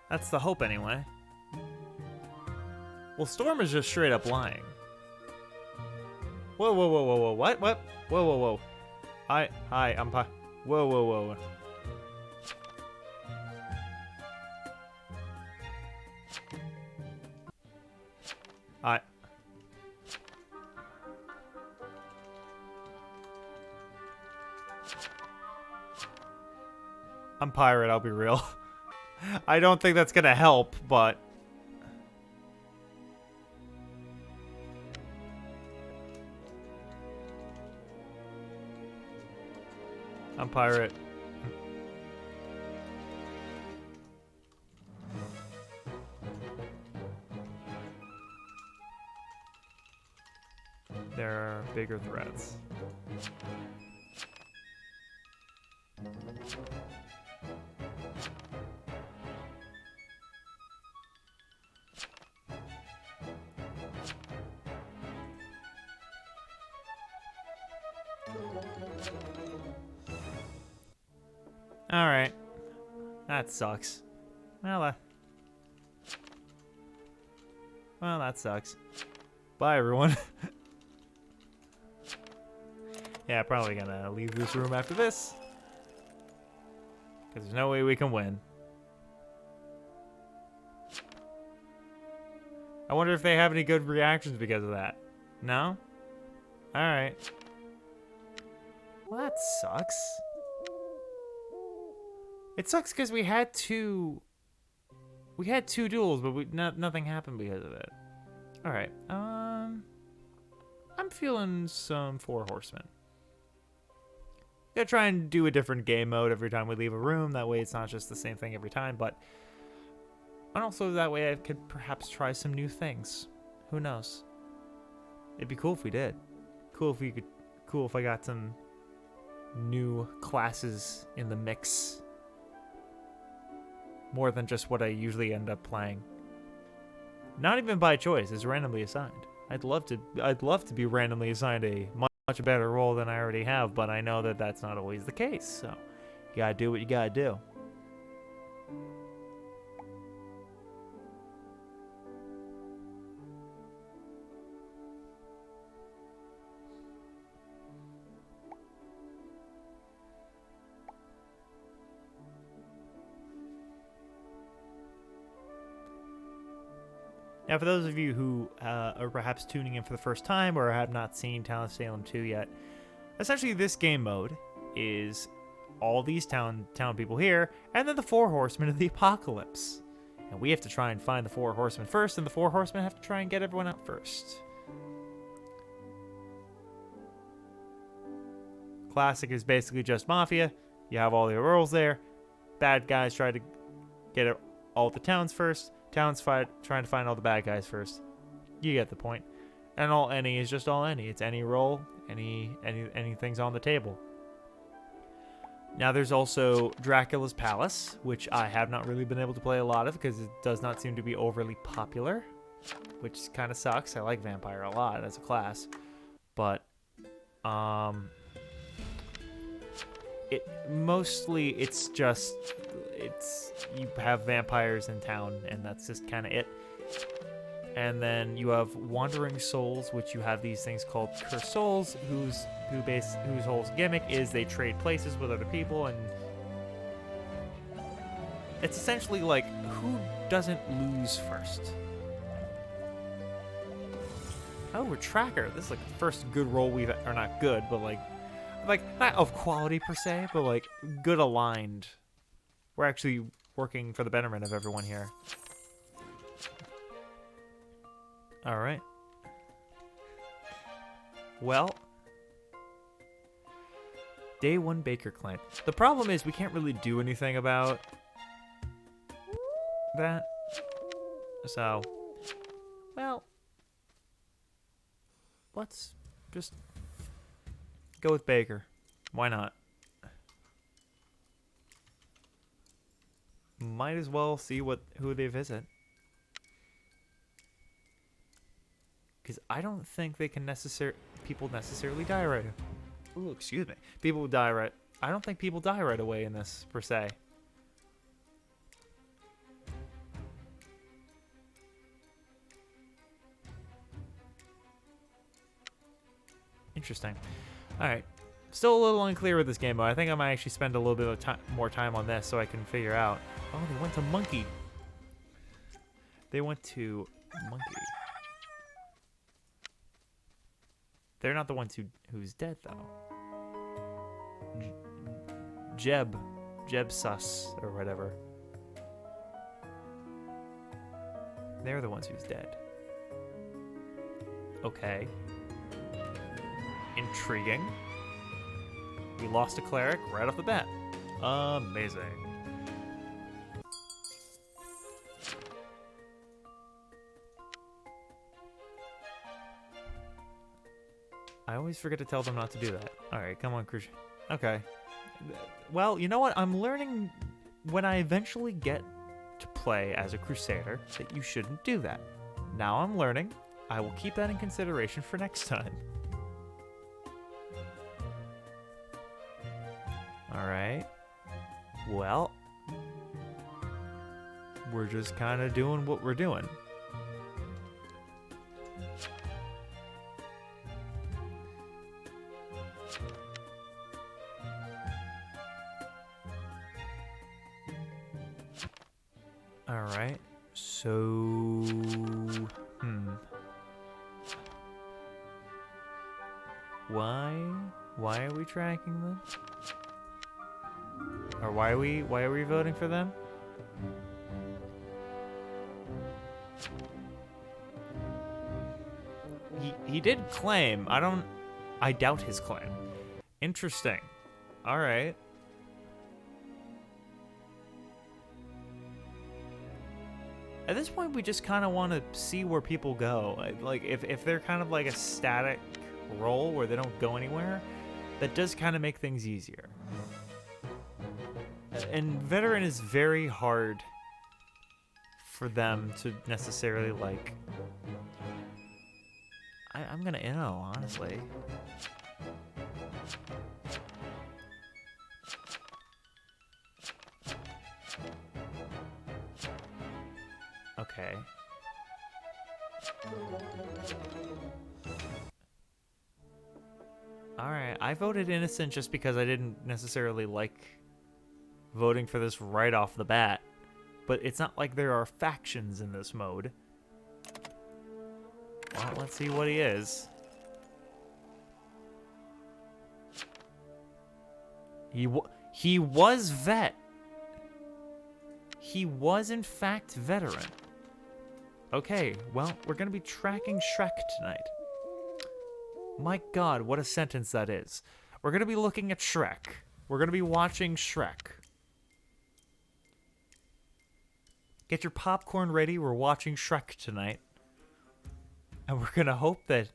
That's the hope anyway. Well, Storm is just straight up lying. Whoa, whoa, whoa, whoa, whoa, what? Whoa, whoa, whoa. Hi, I'm whoa, whoa, whoa. I'm pirate, I'll be real. I don't think that's gonna help, but... I'm pirate. There are bigger threats. Alright. That sucks. Well, that sucks. Bye, everyone. Yeah, probably gonna leave this room after this. Because there's no way we can win. I wonder if they have any good reactions because of that. No? Alright. Well, that sucks. It sucks because we had two duels, but nothing happened because of it. Alright, I'm feeling some Four Horsemen. Gonna try and do a different game mode every time we leave a room. That way it's not just the same thing every time, but... And also that way I could perhaps try some new things. Who knows? It'd be cool if we did. Cool if I got some new classes in the mix. More than just what I usually end up playing. Not even by choice, it's randomly assigned. I'd love to be randomly assigned a much better role than I already have, but I know that that's not always the case, so you gotta do what you gotta do. Now, for those of you who are perhaps tuning in for the first time or have not seen Town of Salem 2 yet, essentially this game mode is all these town people here, and then the Four Horsemen of the Apocalypse. And we have to try and find the Four Horsemen first, and the Four Horsemen have to try and get everyone out first. Classic is basically just Mafia. You have all the roles there. Bad guys try to get all the towns first. Towns trying to find all the bad guys first. You get the point. And all any is just all any. It's any role, anything's on the table. Now there's also Dracula's Palace, which I have not really been able to play a lot of because it does not seem to be overly popular, which kind of sucks. I like Vampire a lot as a class, but you have vampires in town, and that's just kind of it. And then you have Wandering Souls, which you have these things called Cursed Souls, whose whole gimmick is they trade places with other people, and it's essentially like who doesn't lose first. Oh, we're Tracker. This is like the first good role or not good, but like not of quality per se, but like good aligned. We're actually working for the betterment of everyone here. All right. Well, Day 1 Baker Clan. The problem is we can't really do anything about that. So, well, let's just go with Baker. Why not? Might as well see who they visit. Because I don't think they can people necessarily die right. Ooh, excuse me. People die right. I don't think people die right away in this per se. Interesting. All right. Still a little unclear with this game, but I think I might actually spend a little bit of more time on this so I can figure out. Oh, they went to Monkey. They went to Monkey. They're not the ones who's dead, though. Jeb Sus, or whatever. They're the ones who's dead. Okay. Intriguing. We lost a cleric right off the bat. Amazing. I always forget to tell them not to do that. Alright, come on, Crucian. Okay. Well, you know what? I'm learning when I eventually get to play as a Crusader that you shouldn't do that. Now I'm learning. I will keep that in consideration for next time. Alright. Well, we're just kind of doing what we're doing. Alright, so... Why are we tracking them? Or why are we voting for them? He did claim. I doubt his claim. Interesting. Alright. At this point, we just kind of want to see where people go. Like, if they're kind of like a static role where they don't go anywhere, that does kind of make things easier. And veteran is very hard for them to necessarily, like... I'm gonna know, honestly. Okay. Alright, I voted innocent just because I didn't necessarily like voting for this right off the bat. But it's not like there are factions in this mode. Well, let's see what he is. He was vet. He was, in fact, veteran. Okay, well, we're going to be tracking Shrek tonight. My God, what a sentence that is. We're going to be looking at Shrek. We're going to be watching Shrek. Get your popcorn ready. We're watching Shrek tonight. And we're going to hope that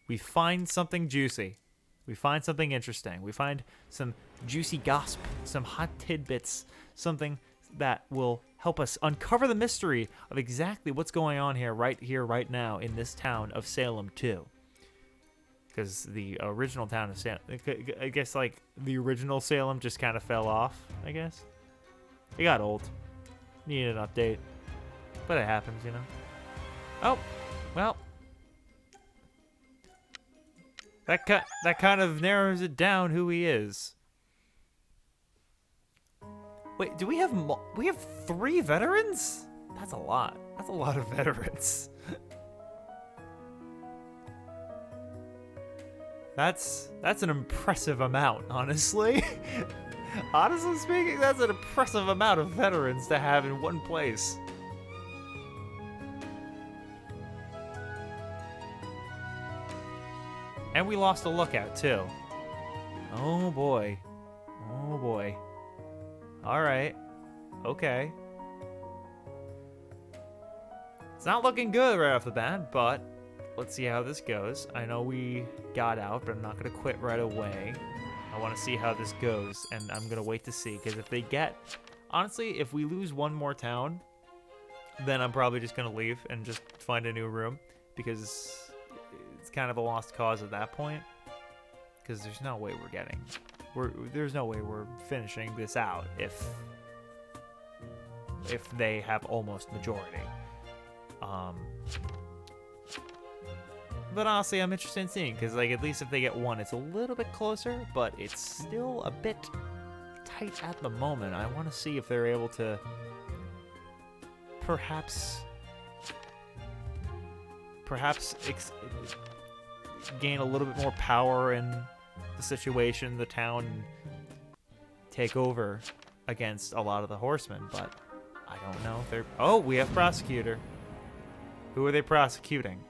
we find something juicy. We find something interesting. We find some juicy gossip, some hot tidbits, something that will help us uncover the mystery of exactly what's going on here, right now, in this town of Salem 2. Because the original town of Salem, I guess, like, the original Salem just kind of fell off, I guess. It got old. Needed an update. But it happens, you know. Oh, well. That kind of narrows it down who he is. Wait, do we have 3 veterans? That's a lot. That's a lot of veterans. That's an impressive amount, honestly. Honestly speaking, that's an impressive amount of veterans to have in one place. And we lost a lookout, too. Oh, boy. Oh, boy. Alright. Okay. It's not looking good right off the bat, but let's see how this goes. I know we got out, but I'm not going to quit right away. I want to see how this goes, and I'm going to wait to see, because if they get... Honestly, if we lose one more town, then I'm probably just going to leave and just find a new room, because it's kind of a lost cause at that point, because there's no way we're getting... There's no way we're finishing this out if they have almost majority. But honestly, I'm interested in seeing, because like at least if they get one, it's a little bit closer, but it's still a bit tight at the moment. I want to see if they're able to perhaps gain a little bit more power in the situation, the town, take over against a lot of the horsemen, but I don't know if they're... Oh, we have prosecutor. Who are they prosecuting?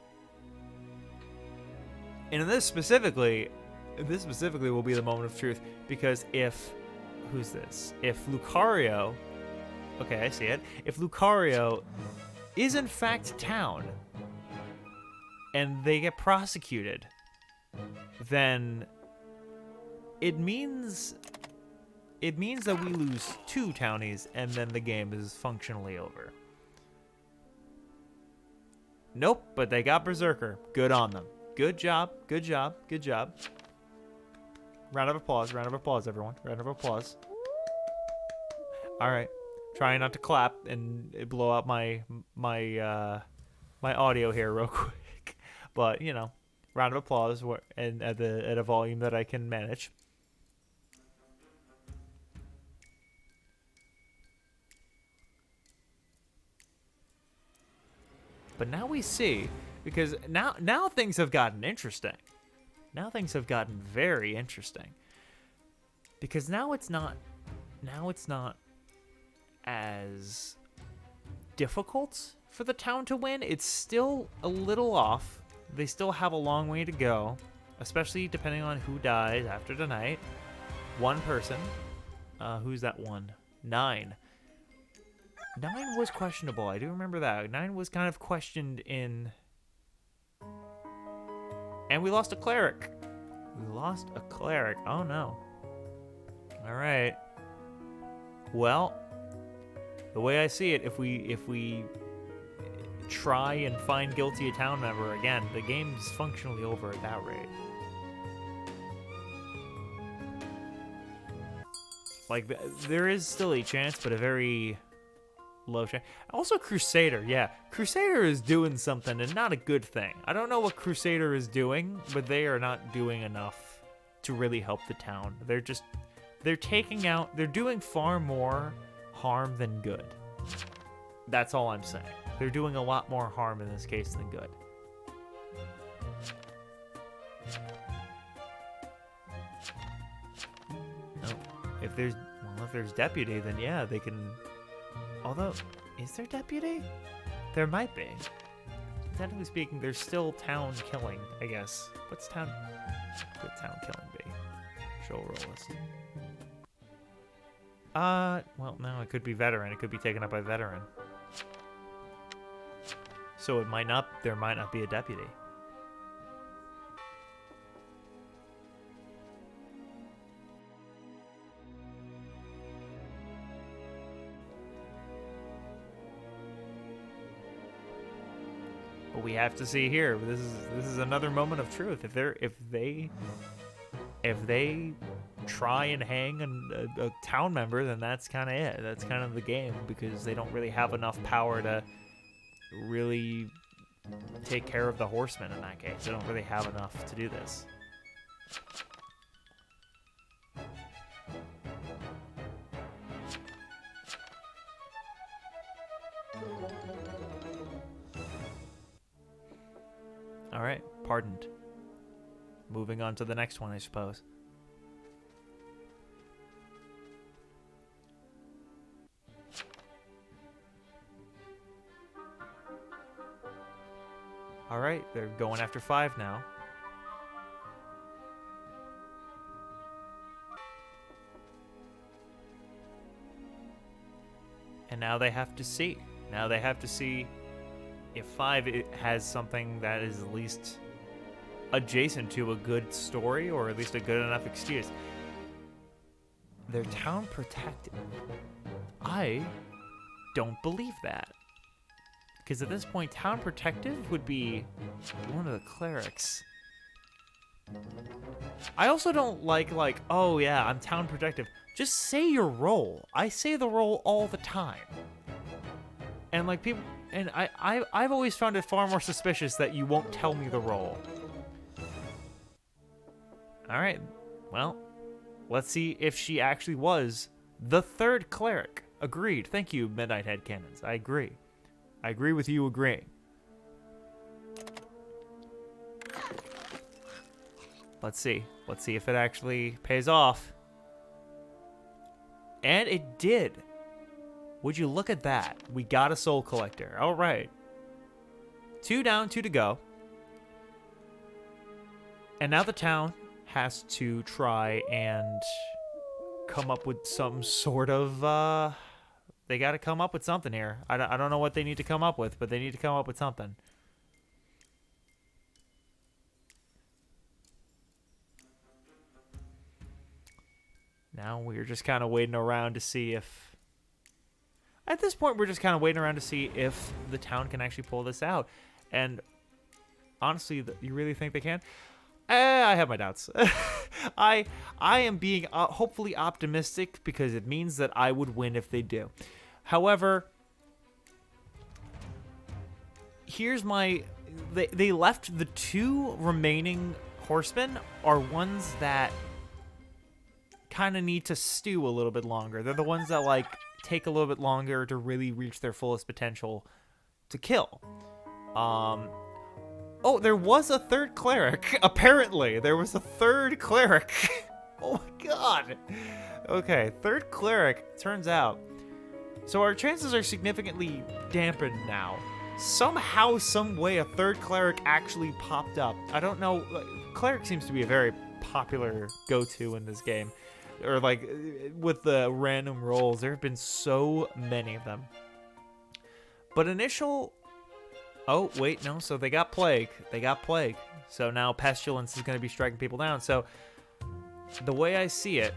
And this specifically will be the moment of truth, because if, who's this? If Lucario, okay, I see it. If Lucario is in fact town, and they get prosecuted, then it means that we lose 2 townies, and then the game is functionally over. Nope, but they got Berserker. Good on them. Good job, good job, good job. Round of applause, everyone. Round of applause. All right. Trying not to clap and blow out my audio here real quick. But, you know, round of applause and at a volume that I can manage. But now we see, because now things have gotten interesting. Now things have gotten very interesting. Because now it's not as difficult for the town to win. It's still a little off. They still have a long way to go, especially depending on who dies after tonight. One person. Who's that one? 9. 9 was questionable. I do remember that. 9 was kind of questioned in... And we lost a cleric. We lost a cleric. Oh, no. All right. Well, the way I see it, if we try and find guilty a town member again, the game's functionally over at that rate. Like, there is still a chance, but a very low chance. Also, Crusader, yeah. Crusader is doing something, and not a good thing. I don't know what Crusader is doing, but they are not doing enough to really help the town. They're doing far more harm than good. That's all I'm saying. They're doing a lot more harm in this case than good. No. If there's deputy, then yeah, they can... Although, is there deputy? There might be. Technically speaking, there's still town killing, I guess. Would town killing be? Show roll list. Well, no, it could be veteran. It could be taken up by veteran. So there might not be a deputy. But we have to see here. This is another moment of truth. If they try and hang a town member, then that's kind of it. That's kind of the game, because they don't really have enough power to really take care of the horsemen in that case. They don't really have enough to do this. All right, pardoned. Moving on to the next one, I suppose. All right, they're going after 5 now. And now they have to see. Now they have to see if 5 has something that is at least adjacent to a good story, or at least a good enough excuse. They're town protected. I don't believe that. Because at this point, town protective would be one of the clerics. I also don't like, oh yeah, I'm town protective. Just say your role. I say the role all the time. And like people, and I've always found it far more suspicious that you won't tell me the role. All right, well, let's see if she actually was the 3rd cleric. Agreed. Thank you, Midnight Headcanons. I agree. I agree with you agreeing. Let's see. Let's see if it actually pays off. And it did. Would you look at that? We got a soul collector. All right. 2 down, 2 to go. And now the town has to try and come up with some sort of, they got to come up with something here. I don't know what they need to come up with, but they need to come up with something. Now we're just kind of waiting around to see if... At this point, we're just kind of waiting around to see if the town can actually pull this out. And honestly, you really think they can? I have my doubts. I am being hopefully optimistic because it means that I would win if they do. However, here's my... They left the 2 remaining horsemen are ones that kind of need to stew a little bit longer. They're the ones that, like, take a little bit longer to really reach their fullest potential to kill. Oh, there was a 3rd cleric. Apparently, there was a 3rd cleric. Oh my god. Okay, 3rd cleric, turns out. So our chances are significantly dampened now. Somehow, some way, a 3rd cleric actually popped up. I don't know. Cleric seems to be a very popular go-to in this game. Or, like, with the random rolls, there have been so many of them. But initial... Oh, wait, no. So they got plague. They got plague. So now pestilence is going to be striking people down. So the way I see it,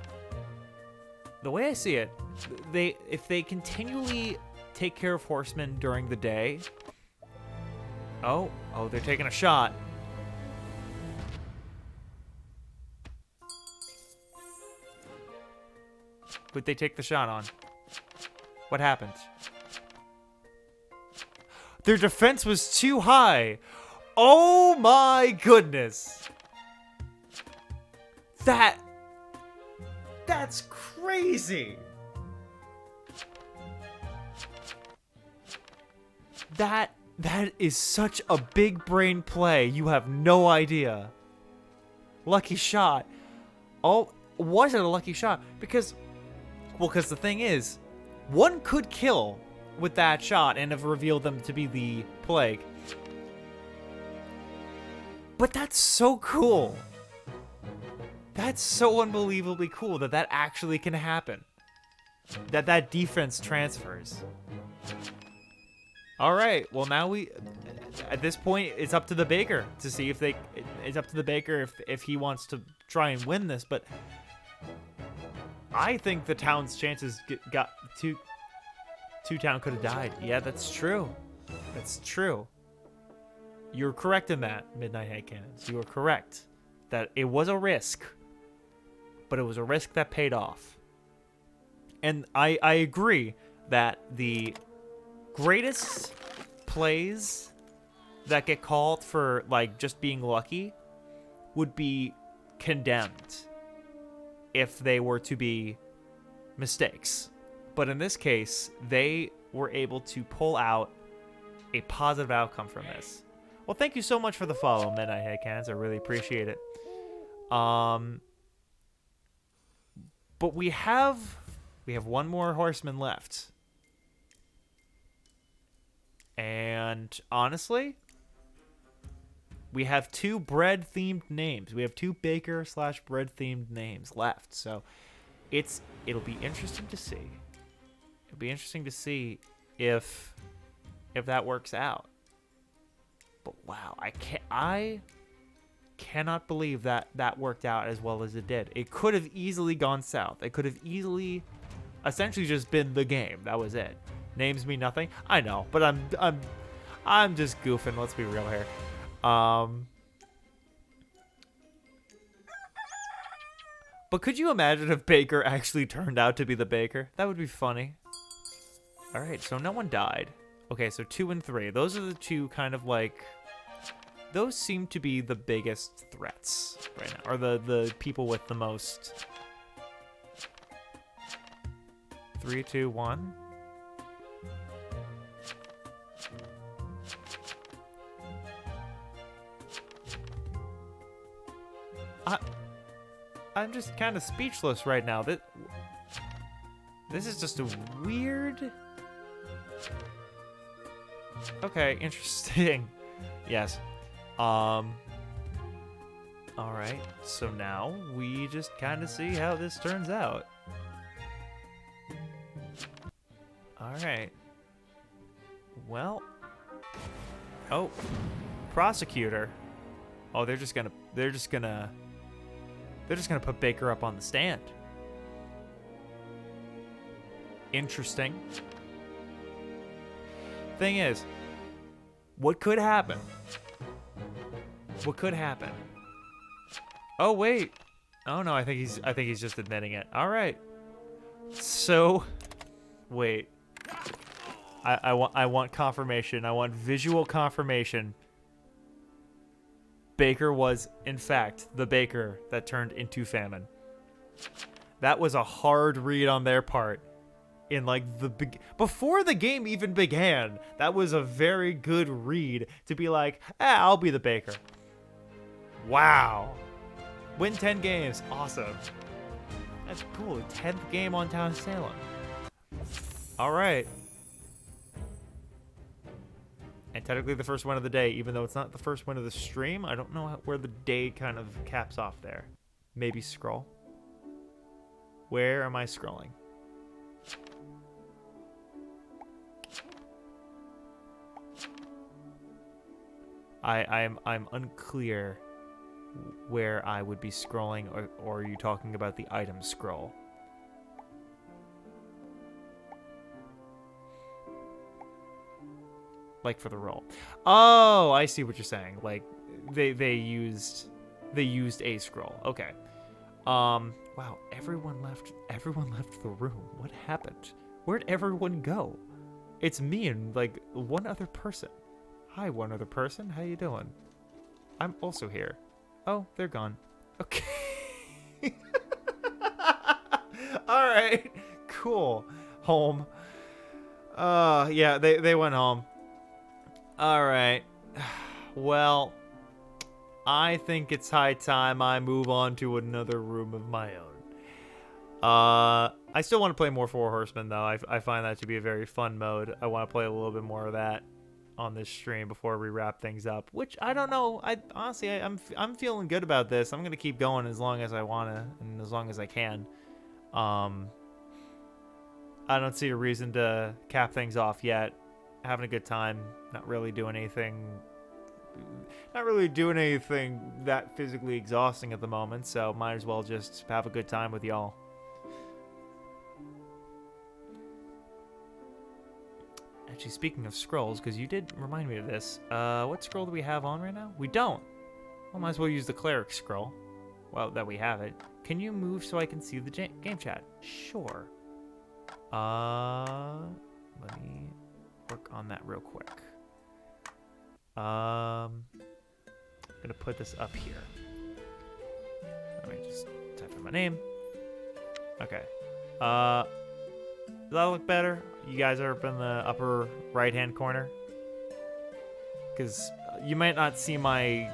if they continually take care of horsemen during the day... Oh, they're taking a shot. Who'd they take the shot on? What happened? Their defense was too high. Oh my goodness. That's crazy. That is such a big brain play. You have no idea. Lucky shot. Oh, was it a lucky shot? Because the thing is, one could kill with that shot and have revealed them to be the plague. But that's so cool. That's so unbelievably cool that actually can happen. That defense transfers. All right. Well, now at this point, it's up to the baker to see if it's up to the baker if he wants to try and win this. But I think the town's chances got two town could have died. Yeah, that's true. That's true. You're correct in that, Midnight Headcanons. You are correct that it was a risk, but it was a risk that paid off. And I agree that the greatest plays that get called for, like, just being lucky would be condemned if they were to be mistakes. But in this case, they were able to pull out a positive outcome from this. Well, thank you so much for the follow, Midnight Headcanons. I really appreciate it. But we have one more horseman left. And honestly, we have 2 bread-themed names. We have 2 baker/bread-themed names left. So it'll be interesting to see. It'll be interesting to see if that works out. But wow, I cannot believe that worked out as well as it did. It could have easily gone south. It could have easily essentially just been the game. That was it. Names mean nothing. I know, but I'm just goofing. Let's be real here. But could you imagine if Baker actually turned out to be the baker? That would be funny. All right, so no one died. Okay, so 2 and 3. Those are the 2 kind of like... Those seem to be the biggest threats right now. Or the people with the most... 3, 2, 1. I'm just kind of speechless right now. This is just a weird... Okay, interesting. Yes. Alright, so now we just kind of see how this turns out. Alright. Well. Oh. Prosecutor. Oh, they're just gonna put Baker up on the stand. Interesting. Thing is, what could happen? What could happen? Oh wait. Oh no, I think he's just admitting it. All right. So, wait. I want confirmation. I want visual confirmation. Baker was, in fact, the baker that turned into famine. That was a hard read on their part. In like before the game even began, that was a very good read to be like, I'll be the baker. Wow. Win 10 games. Awesome. That's cool. 10th game on Town of Salem. All right. And technically the first win of the day, even though it's not the first win of the stream. I don't know where the day kind of caps off there. Maybe scroll. Where am I scrolling? I'm unclear where I would be scrolling, or are you talking about the item scroll? Like for the roll. Oh, I see what you're saying. Like they used a scroll. Okay. Wow, everyone left the room. What happened? Where'd everyone go? It's me and like one other person. Hi, one other person. How you doing? I'm also here. Oh, they're gone. Okay. All right. Cool. Home. Yeah, they went home. All right. Well, I think it's high time I move on to another room of my own. I still want to play more Four Horsemen, though. I find that to be a very fun mode. I want to play a little bit more of that on this stream before we wrap things up, which I don't know. Honestly, I'm feeling good about this. I'm gonna keep going as long as I wanna and as long as I can. I don't see a reason to cap things off yet. Having a good time, not really doing anything that physically exhausting at the moment, so might as well just have a good time with y'all. Actually, speaking of scrolls, because you did remind me of this, what scroll do we have on right now? We don't. Well, might as well use the cleric scroll. Well, that we have it. Can you move so I can see the game chat? Sure. Let me work on that real quick. I'm gonna put this up here. Let me just type in my name. Okay. Does that look better? You guys are up in the upper right-hand corner? Because you might not see my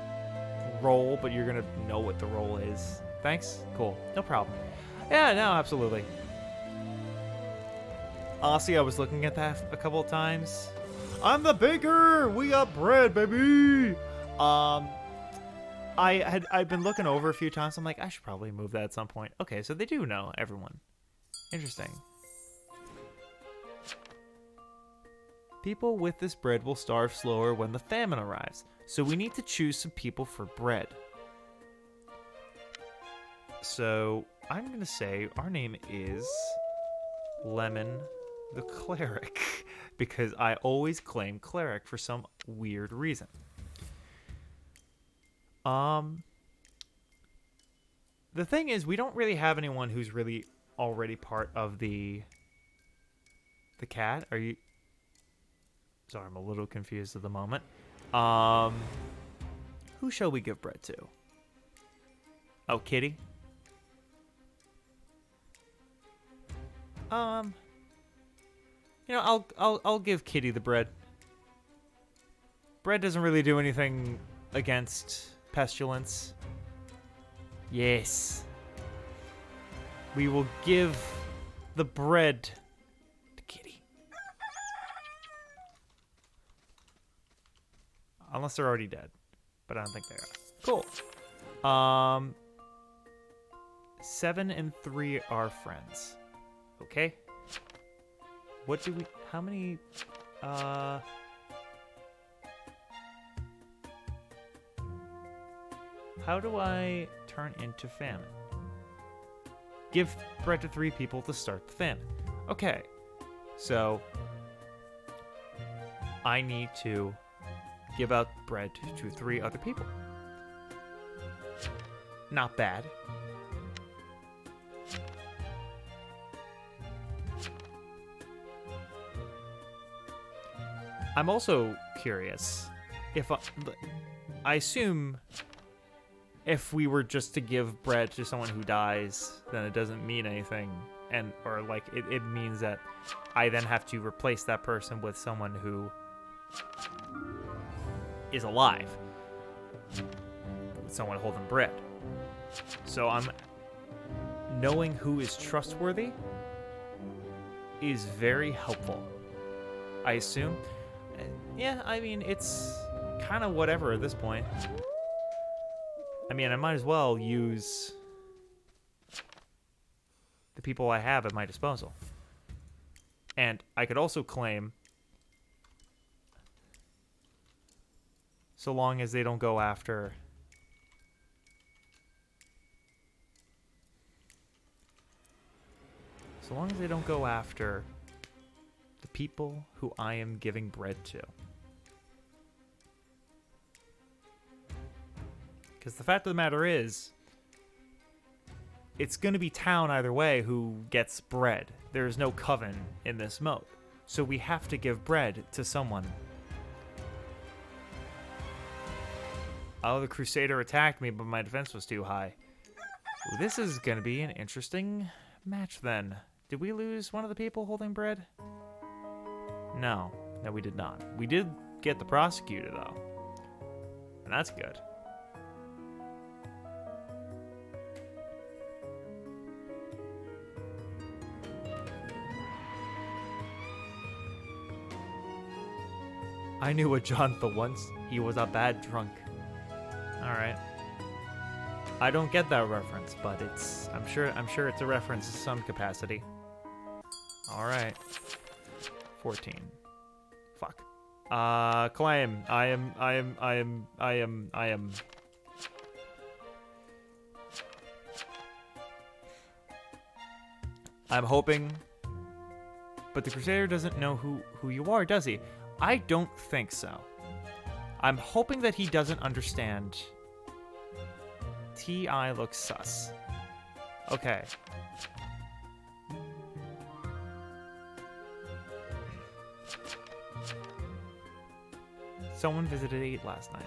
role, but you're going to know what the role is. Thanks? Cool. No problem. Yeah, no, absolutely. Honestly, I was looking at that a couple of times. I'm the baker! We got bread, baby! I'd been looking over a few times. I'm like, I should probably move that at some point. Okay, so they do know, everyone. Interesting. People with this bread will starve slower when the famine arrives, so we need to choose some people for bread. So I'm going to say our name is Lemon the Cleric, because I always claim cleric for some weird reason. The thing is, we don't really have anyone who's really already part of the cat. Are you... Sorry, I'm a little confused at the moment. Who shall we give bread to? Oh, Kitty? You know, I'll give Kitty the bread. Bread doesn't really do anything against pestilence. Yes. We will give the bread to Kitty. Unless they're already dead. But I don't think they are. Cool. 7 and 3 are friends. Okay. What do we... How many... How do I turn into famine? Give bread to 3 people to start the famine. Okay. So... I need to give out bread to 3 other people. Not bad. I'm also curious if I assume if we were just to give bread to someone who dies, then it doesn't mean anything, and or like it means that I then have to replace that person with someone who is alive, with someone holding bread. So I'm knowing who is trustworthy is very helpful, I assume. Yeah, I mean, it's kind of whatever at this point. I mean, I might as well use the people I have at my disposal. And I could also claim, so long as they don't go after... So long as they don't go after the people who I am giving bread to. Because the fact of the matter is, it's going to be town either way who gets bread. There is no coven in this mode. So we have to give bread to someone. Oh, the Crusader attacked me, but my defense was too high. Ooh, this is going to be an interesting match then. Did we lose one of the people holding bread? No. No, we did not. We did get the prosecutor, though. And that's good. I knew a John for once. He was a bad drunk. Alright. I don't get that reference, but it's I'm sure it's a reference to some capacity. Alright. 14. Fuck. Claim. I am I'm hoping, but the Crusader doesn't know who you are, does he? I don't think so. I'm hoping that he doesn't understand. T.I. looks sus. Okay. Someone visited 8 last night.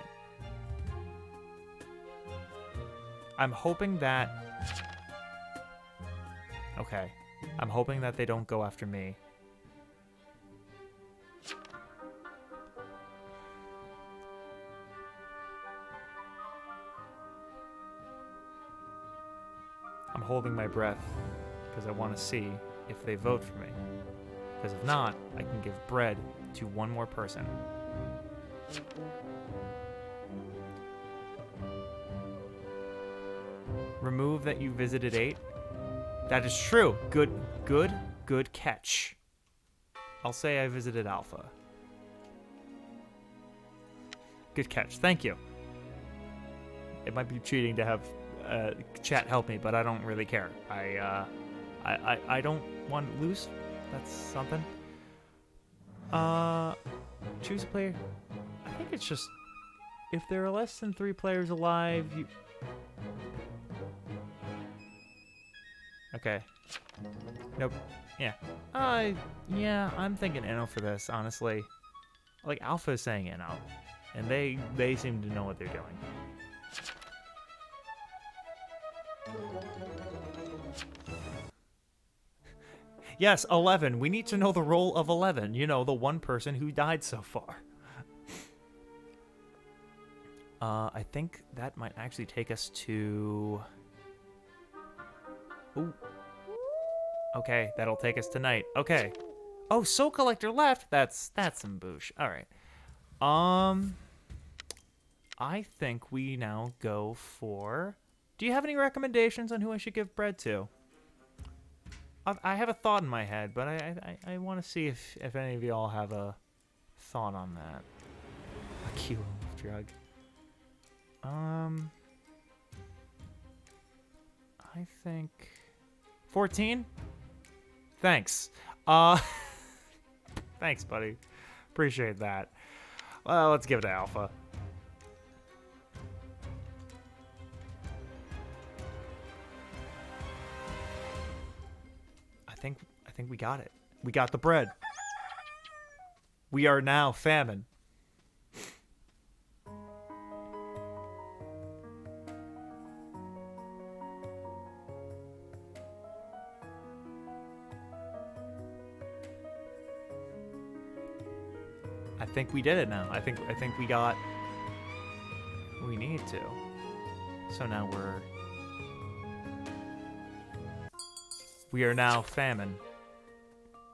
I'm hoping that... Okay. I'm hoping that they don't go after me. I'm holding my breath because I want to see if they vote for me. Because if not, I can give bread to one more person. Remove that you visited 8. That is true. Good catch. I'll say I visited Alpha. Good catch. Thank you. It might be cheating to have chat help me, but I don't really care. I don't want to lose. That's something. Choose a player. I think it's just if there are less than 3 players alive, you... Okay. Nope. Yeah. Yeah, I'm thinking Inno for this, honestly. Like, Alpha is saying Inno. And they seem to know what they're doing. Yes, 11. We need to know the role of 11. You know, the one person who died so far. I think that might actually take us to... Ooh. Okay, that'll take us tonight. Okay. Oh, Soul Collector left. That's some boosh. All right. I think we now go for... Do you have any recommendations on who I should give bread to? I have a thought in my head, but I want to see if any of y'all have a thought on that. A kilo of drug. I think 14. Thanks. Thanks, buddy. Appreciate that. Well, let's give it to Alpha. I think we got it. We got the bread. We are now famine. I think we did it now. I think we got what we need to. So now we are now famine.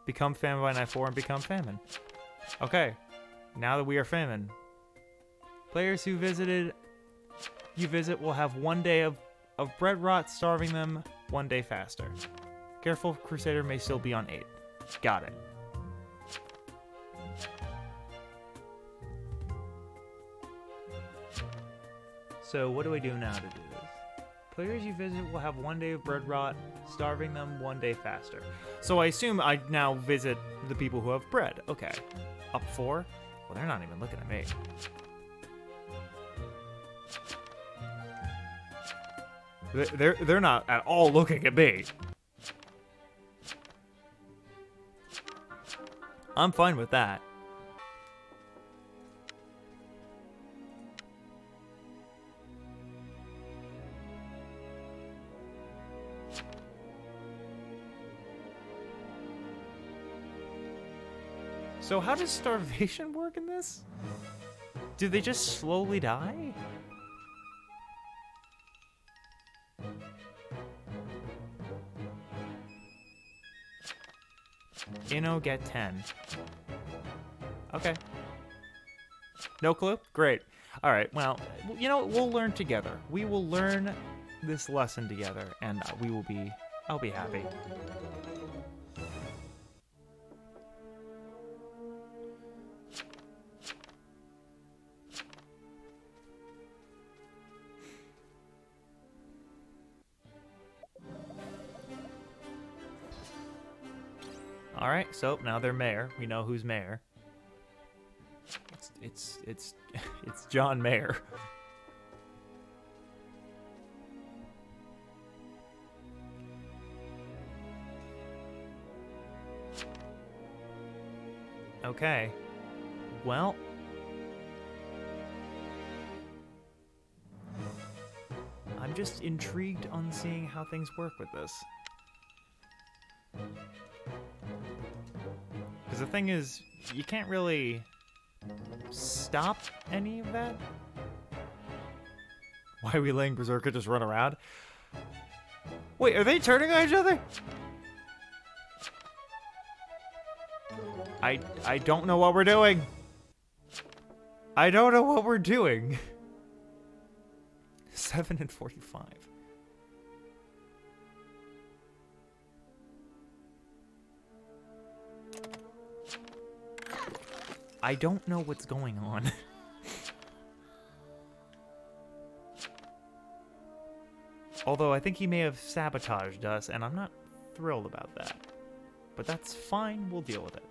Become famine by night 4 and become famine. Okay. Now that we are famine. Players who you visit will have 1 day of bread rot, starving them 1 day faster. Careful, Crusader may still be on 8. Got it. So what do I do now to do this? Players you visit will have 1 day of bread rot, starving them 1 day faster. So I assume I now visit the people who have bread. Okay. Up 4? Well, they're not even looking at me. They're not at all looking at me. I'm fine with that. So how does starvation work in this? Do they just slowly die? Get 10. Okay. No clue? Great. All right, well, we'll learn together. We will learn this lesson together, and I'll be happy. All right, so now they're mayor. We know who's mayor. It's John Mayer. Okay. Well, I'm just intrigued on seeing how things work with this. Because the thing is, you can't really stop any of that. Why are we letting Berserker just run around? Wait, are they turning on each other? I don't know what we're doing. I don't know what we're doing. 7 and 45. I don't know what's going on. Although I think he may have sabotaged us, and I'm not thrilled about that. But that's fine, we'll deal with it.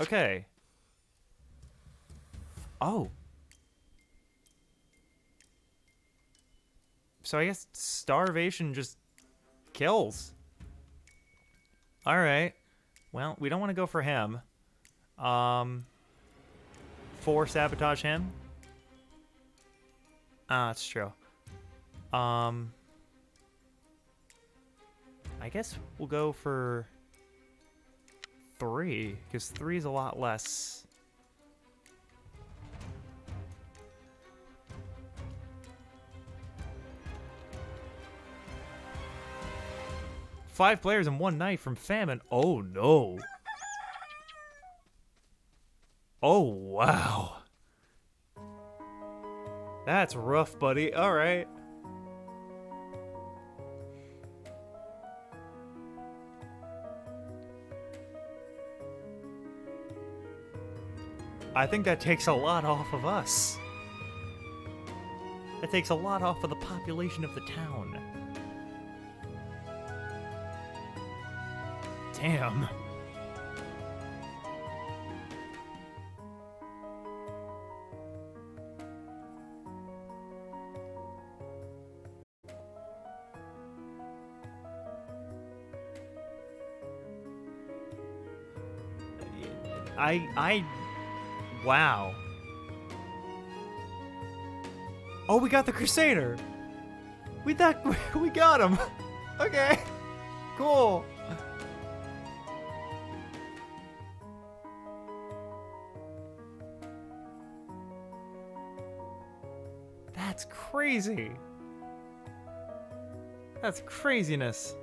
Okay. Oh. So I guess starvation just kills. Alright. Well, we don't want to go for him. 4 sabotage him. Ah, that's true. I guess we'll go for 3, because 3 is a lot less. Five players in one night from famine. Oh no. Oh, wow. That's rough, buddy. All right. I think that takes a lot off of us. That takes a lot off of the population of the town. Damn. Wow. Oh, we got the Crusader. We got him. Okay. Cool. That's crazy. That's craziness.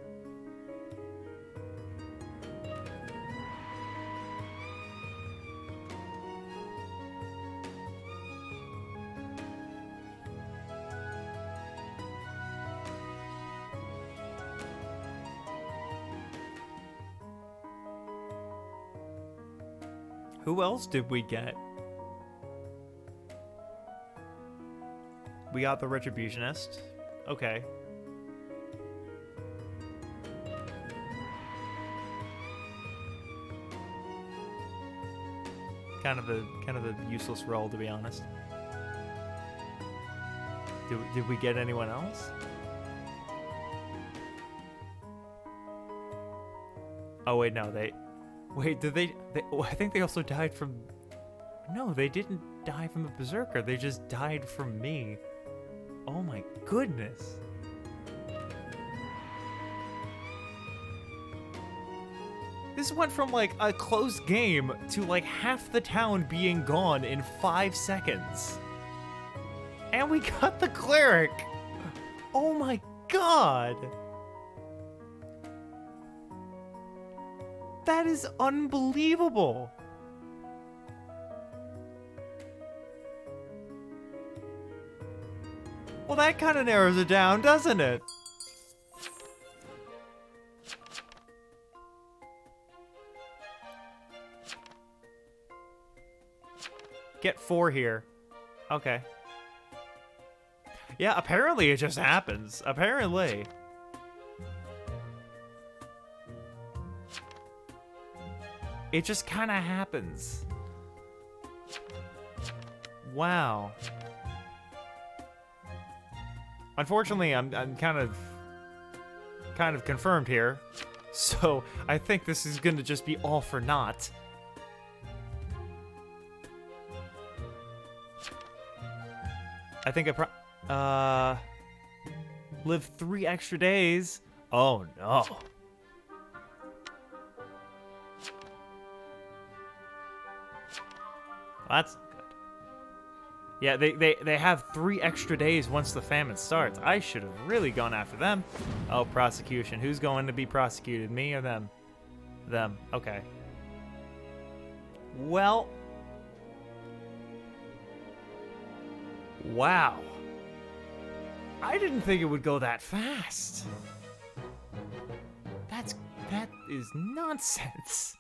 Who else did we get? We got the Retributionist. Okay. Kind of a useless role, to be honest. Did we get anyone else? Oh wait, no, did they oh, I think they also died from... No, they didn't die from the Berserker. They just died from me. Oh my goodness. This went from like a close game to like half the town being gone in 5 seconds. And we got the cleric. Oh my god. That is unbelievable. Well, that kind of narrows it down, doesn't it? Get 4 here. Okay. Yeah, apparently it just happens. Apparently. It just kind of happens. Wow. Unfortunately, I'm kind of confirmed here. So, I think this is going to just be all for naught. I think live 3 extra days. Oh no. That's good. Yeah, they have 3 extra days once the famine starts. I should have really gone after them. Oh, prosecution. Who's going to be prosecuted, me or them? Them. Okay. Well. Wow. I didn't think it would go that fast. That is nonsense.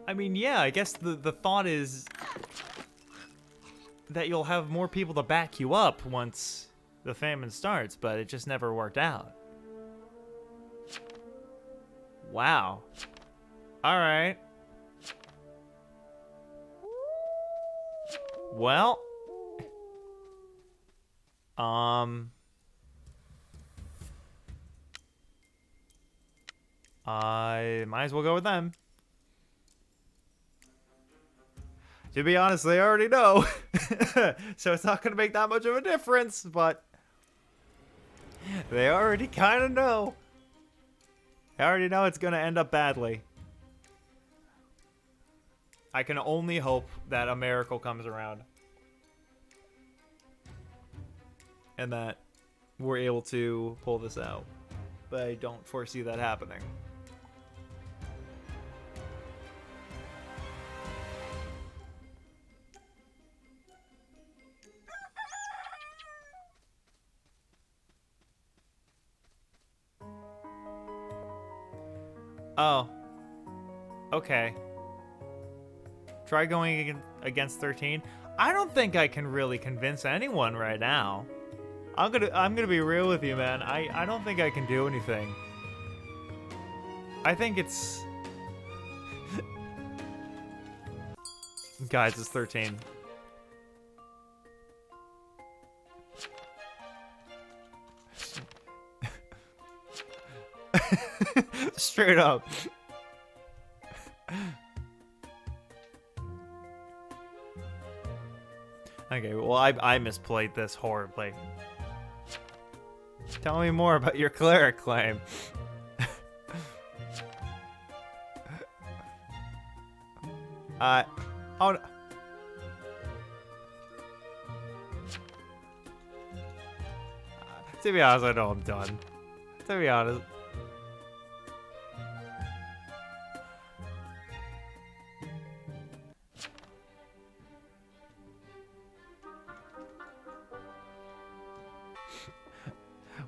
I mean, yeah, I guess the thought is that you'll have more people to back you up once the famine starts, but it just never worked out. Wow. All right. Well, I might as well go with them. To be honest, they already know. So it's not going to make that much of a difference, but they already kind of know. They already know it's going to end up badly. I can only hope that a miracle comes around. And that we're able to pull this out. But I don't foresee that happening. Oh. Okay. Try going against 13. I don't think I can really convince anyone right now. I'm gonna be real with you, man. I don't think I can do anything. I think it's guys, it's 13. Straight up. Okay, well, I misplayed this horribly. Tell me more about your cleric claim. Oh no. To be honest, I know I'm done. To be honest.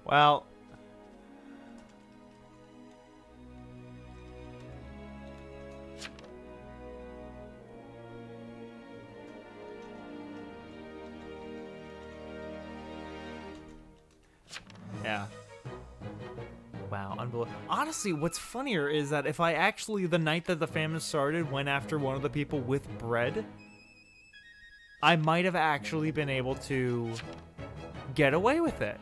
Well, yeah. Wow, unbelievable. Honestly, what's funnier is that if I actually, the night that the famine started, went after one of the people with bread, I might have actually been able to get away with it.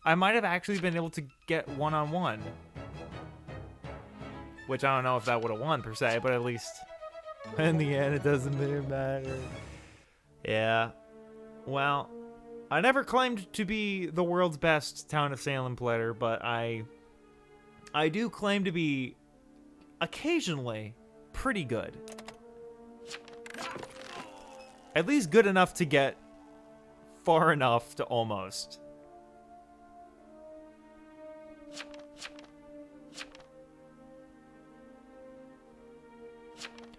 I might have actually been able to get one-on-one. Which I don't know if that would have won, per se, but at least in the end, it doesn't really matter. Yeah. Well, I never claimed to be the world's best Town of Salem player, but I do claim to be occasionally pretty good. At least good enough to get far enough to almost.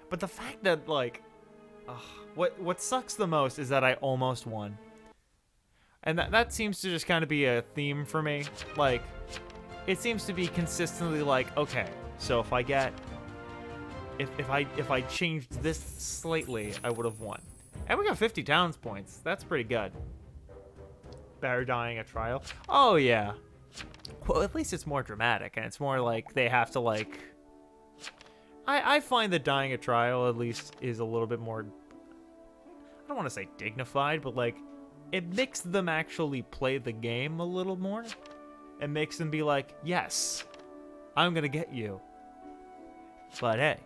But the fact that, like, what sucks the most is that I almost won. And that seems to just kind of be a theme for me. Like, it seems to be consistently like, okay, so if I get, if I changed this slightly, I would have won. And we got 50 towns points. That's pretty good. Better dying at trial. Oh yeah. Well, at least it's more dramatic, and it's more like they have to like. I find that dying at trial at least is a little bit more. I don't want to say dignified, but like. It makes them actually play the game a little more. It makes them be like, yes, I'm going to get you. But hey,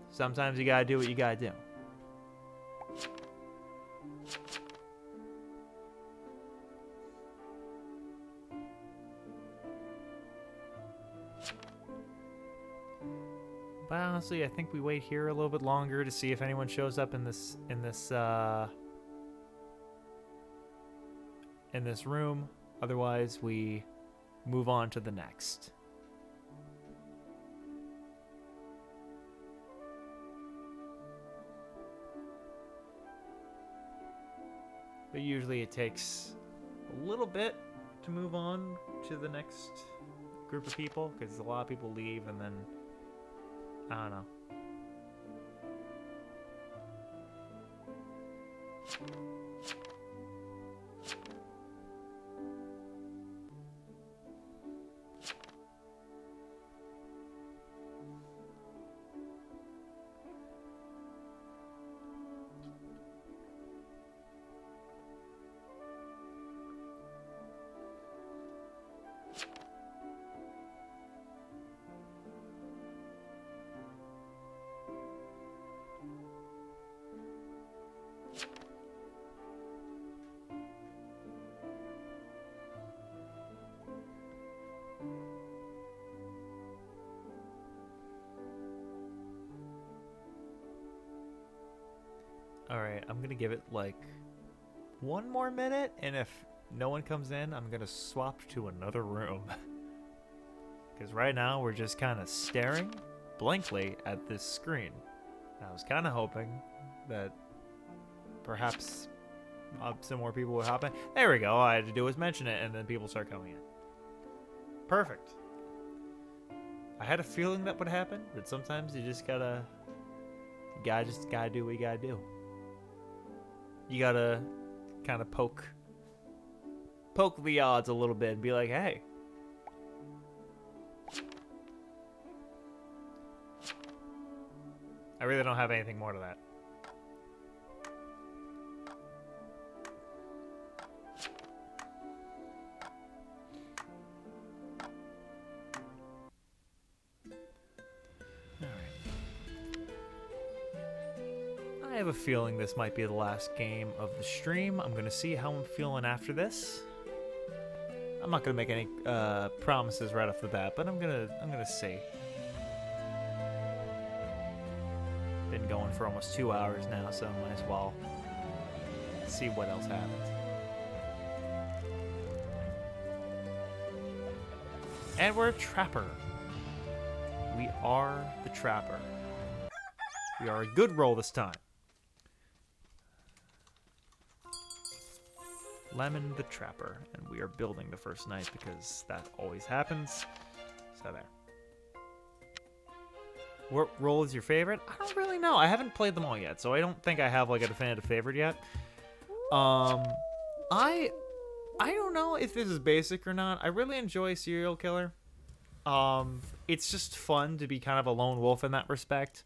sometimes you got to do what you got to do. But honestly, I think we wait here a little bit longer to see if anyone shows up in this room. Otherwise, we move on to the next. But usually it takes a little bit to move on to the next group of people, because a lot of people leave and then, I don't know. Alright, I'm gonna give it like one more minute, and if no one comes in, I'm gonna swap to another room. Because right now we're just kind of staring blankly at this screen. I was kind of hoping that perhaps some more people would hop in. There we go. All I had to do was mention it, and then people start coming in. Perfect. I had a feeling that would happen, but sometimes you just gotta do what you gotta do. You gotta kind of poke the odds a little bit and be like, hey. I really don't have anything more to that. I have a feeling this might be the last game of the stream. I'm gonna see how I'm feeling after this. I'm not gonna make any promises right off the bat, but I'm gonna see. Been going for almost 2 hours now, so I might as well see what else happens. And we're a trapper. We are the trapper. We are a good roll this time. Lemon the Trapper, and we are building the first night because that always happens. So there. What role is your favorite? I don't really know. I haven't played them all yet, so I don't think I have like a definitive favorite yet. I don't know if this is basic or not. I really enjoy Serial Killer. It's just fun to be kind of a lone wolf in that respect.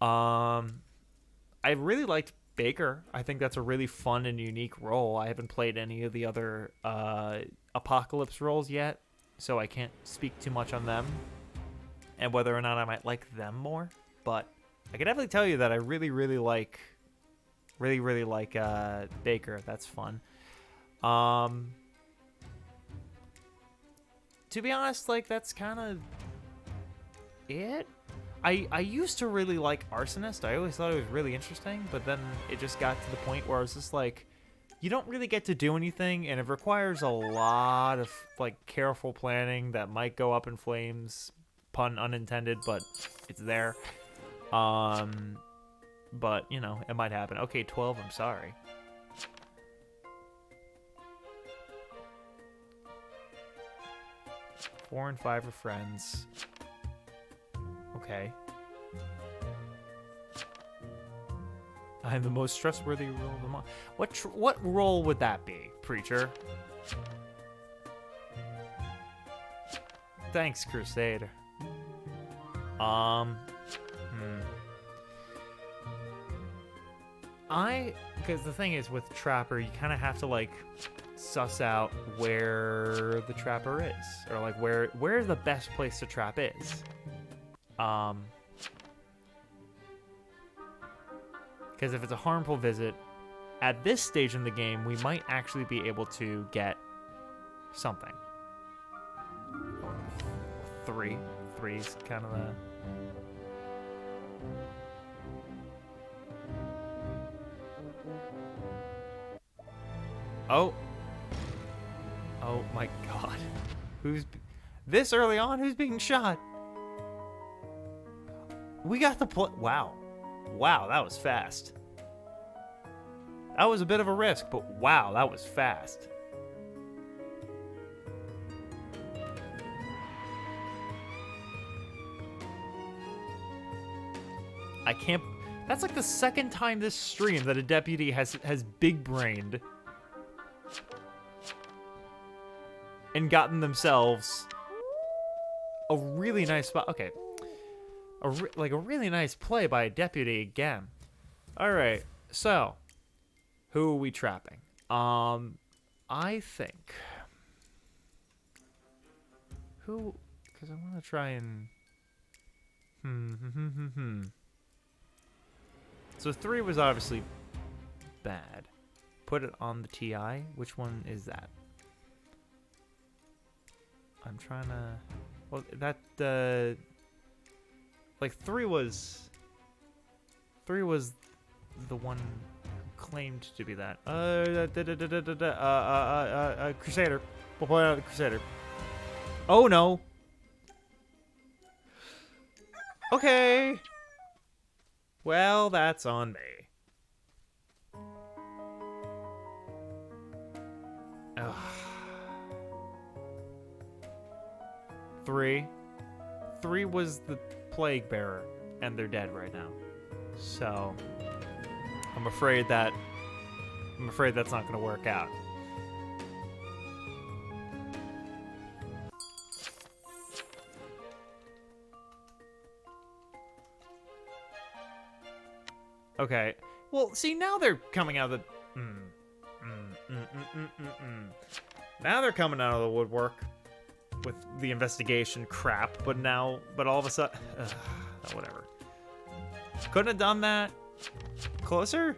I really liked Baker. I think that's a really fun and unique role. I haven't played any of the other Apocalypse roles yet, so I can't speak too much on them and whether or not I might like them more. But I can definitely tell you that I really like Baker. That's fun. To be honest, like that's kind of it. I used to really like Arsonist. I always thought it was really interesting, but then it just got to the point where I was just like, you don't really get to do anything, and it requires a lot of like careful planning that might go up in flames, pun unintended, but it's there. But you know, it might happen. Okay, 12, I'm sorry. Four and 5 are friends. Okay. I'm the most trustworthy role of them all. What role would that be, Preacher? Thanks, Crusader. Because the thing is with Trapper, you kind of have to like suss out where the trapper is, or like where the best place to trap is. Because if it's a harmful visit, at this stage in the game, we might actually be able to get something. 3. 3's kind of the... Oh. Oh my god. Who's... This early on, who's being shot? We got the wow. Wow, that was fast. That was a bit of a risk, but wow, that was fast. I can't... That's like the second time this stream that a deputy has big-brained and gotten themselves a really nice spot. Okay. A really nice play by a deputy again. All right, so who are we trapping? I think who, because I want to try and So 3 was obviously bad. Put it on the TI. Which one is that? I'm trying to. Well, that like 3 was the one who claimed to be that. Crusader. We'll play out the Crusader. Oh no. Okay. Well, that's on me. Ugh. 3. 3 was the plague bearer, and they're dead right now. So I'm afraid that's not going to work out. Okay. Well, see, now they're coming out of the... Now they're coming out of the woodwork with the investigation crap, but all of a sudden... whatever. Couldn't have done that closer?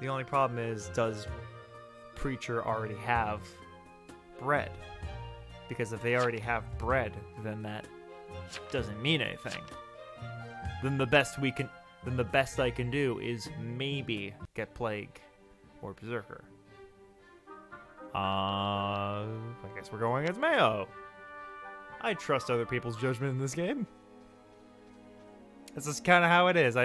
The only problem is, does Preacher already have bread? Because if they already have bread, then that doesn't mean anything. Then the best I can do is maybe get Plague or Berserker. I guess we're going as Mayo. I trust other people's judgment in this game. This is kind of how it is.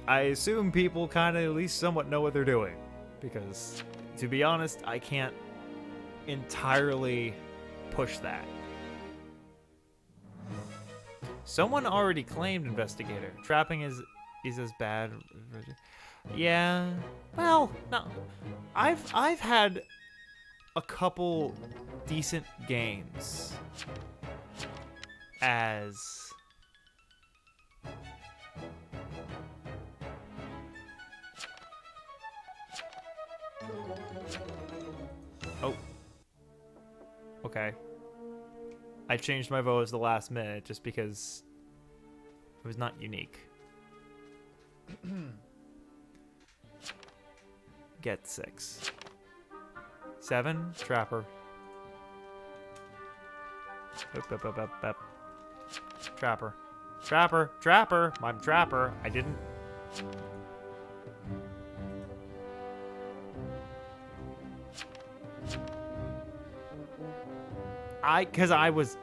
I assume people kind of at least somewhat know what they're doing. Because, to be honest, I can't entirely push that. Someone already claimed Investigator. Trapping is as bad. Yeah. Well, no. I've had a couple decent games as okay. I changed my VODs the last minute just because it was not unique. Get 6. 7, Trapper. Trapper. Trapper. Trapper. I'm Trapper. I didn't... Because I was...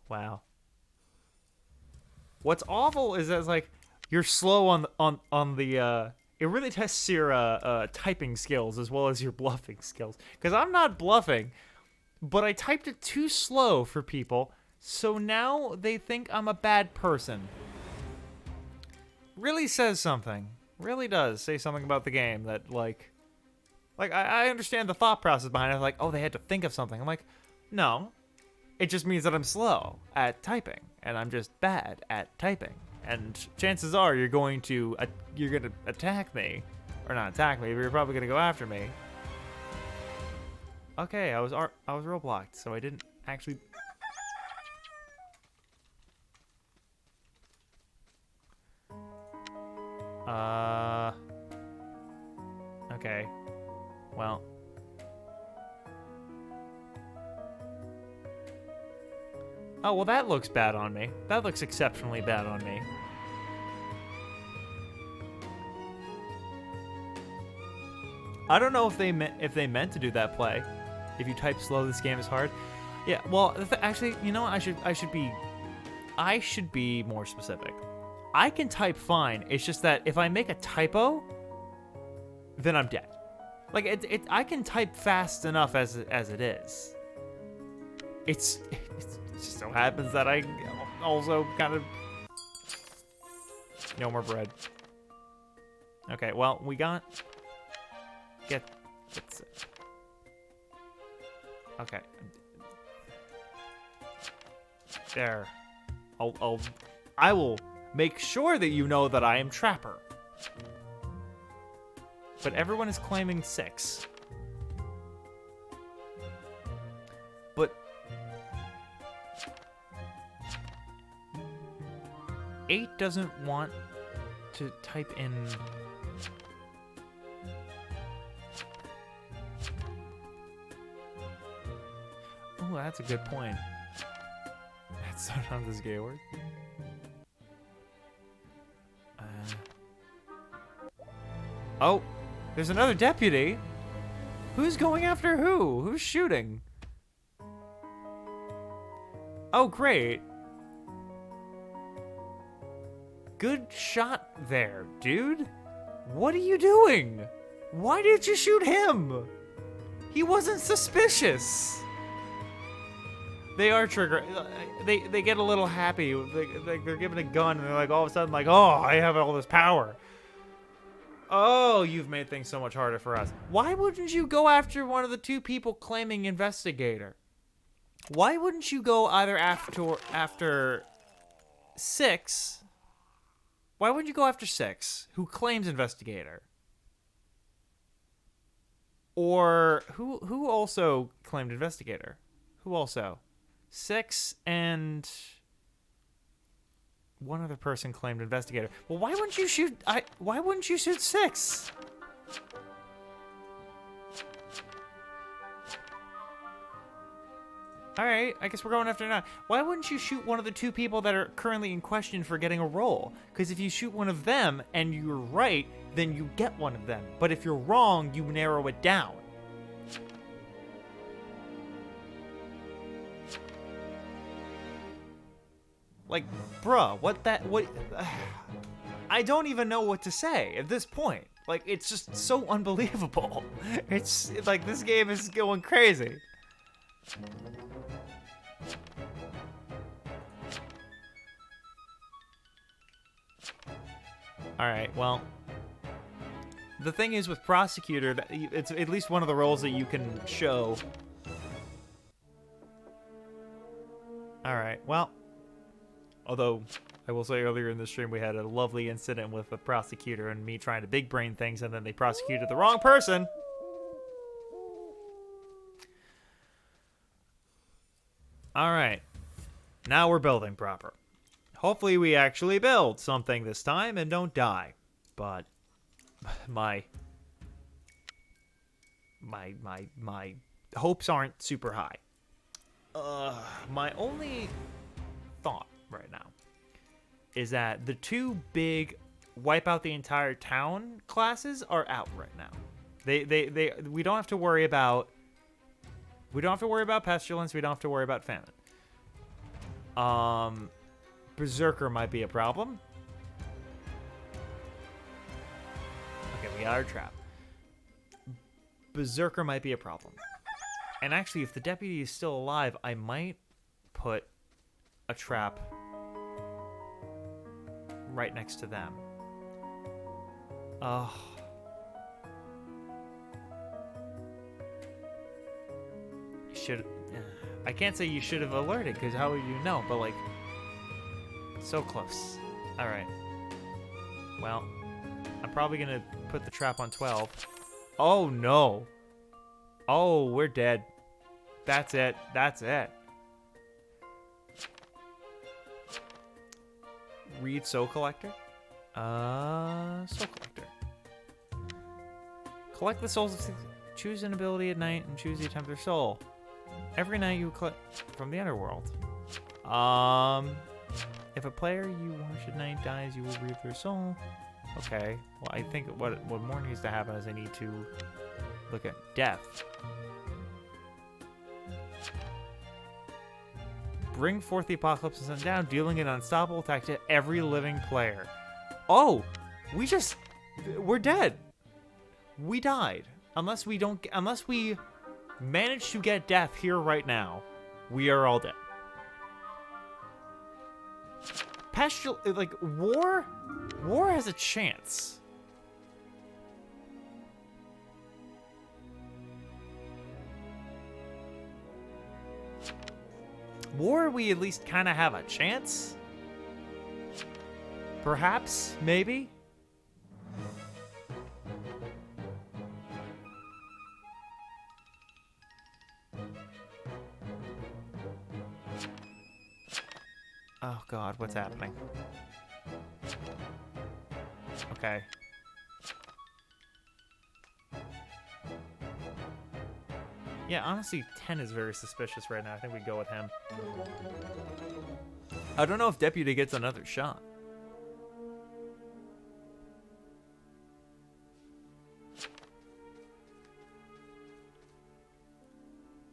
Wow. What's awful is that it's like you're slow on the it really tests your typing skills as well as your bluffing skills. Because I'm not bluffing, but I typed it too slow for people, so now they think I'm a bad person. Really says something. Really does say something about the game that like I understand the thought process behind it. Like, oh, they had to think of something. I'm like, no. It just means that I'm slow at typing, and I'm just bad at typing. And chances are you're gonna attack me, or not attack me, but you're probably gonna go after me. Okay, I was roll blocked, so I didn't actually. Okay. Well. Oh, well, that looks bad on me. That looks exceptionally bad on me. I don't know if they meant to do that play. If you type slow, this game is hard. Yeah, well, actually, you know what? I should be more specific. I can type fine. It's just that if I make a typo, then I'm dead. Like I can type fast enough as it is. It just so happens that I also kind of... No more bread. Okay, well, we got... Okay. There. I will make sure that you know that I am Trapper. But everyone is claiming 6. But 8 doesn't want to type in... Oh, that's a good point. That's sometimes this gay word. Oh, there's another deputy. Who's going after who? Who's shooting? Oh, great. Good shot there, dude. What are you doing? Why did you shoot him? He wasn't suspicious. They are trigger. They get a little happy. They're given a gun and they're like all of a sudden like, oh, I have all this power. Oh, you've made things so much harder for us. Why wouldn't you go after one of the two people claiming investigator? Why wouldn't you go either after 6? Why wouldn't you go after 6, who claims investigator? Or who also claimed investigator? Who also? 6 and one other person claimed investigator. Well, why wouldn't you shoot? Why wouldn't you shoot 6? All right, I guess we're going after 9. Why wouldn't you shoot one of the 2 people that are currently in question for getting a role? Because if you shoot one of them and you're right, then you get one of them. But if you're wrong, you narrow it down. Like, bruh, what? I don't even know what to say at this point. Like, it's just so unbelievable. It's like this game is going crazy. All right, well, the thing is with prosecutor, that it's at least one of the roles that you can show. All right, well, although I will say earlier in the stream we had a lovely incident with a prosecutor and me trying to big brain things and then they prosecuted the wrong person. All right, now we're building proper. Hopefully we actually build something this time and don't die. But my hopes aren't super high. My only thought right now is that the 2 big wipe out the entire town classes are out right now. We don't have to worry about pestilence, we don't have to worry about famine. Berserker might be a problem. Okay, we got our trap. Berserker might be a problem. And actually, if the deputy is still alive, I might put a trap right next to them. I can't say you should have alerted, because how would you know? But, like, so close. All right. Well, I'm probably going to put the trap on 12. Oh, no. Oh, we're dead. That's it. That's it. Read Soul Collector. Soul Collector. Collect the souls of... Choose an ability at night and choose the attempt their soul. Every night you collect from the underworld. If a player you watch at night dies, you will read their soul. Okay. Well, I think what more needs to happen is I need to look at death. Bring forth the apocalypse and sundown, dealing an unstoppable attack to every living player. Oh, we're dead. We died. Unless we manage to get death here right now, we are all dead. Like, war has a chance. War, we at least kind of have a chance? Perhaps? Maybe? Oh god, what's happening? Okay. Yeah, honestly, 10 is very suspicious right now. I think we go with him. I don't know if Deputy gets another shot.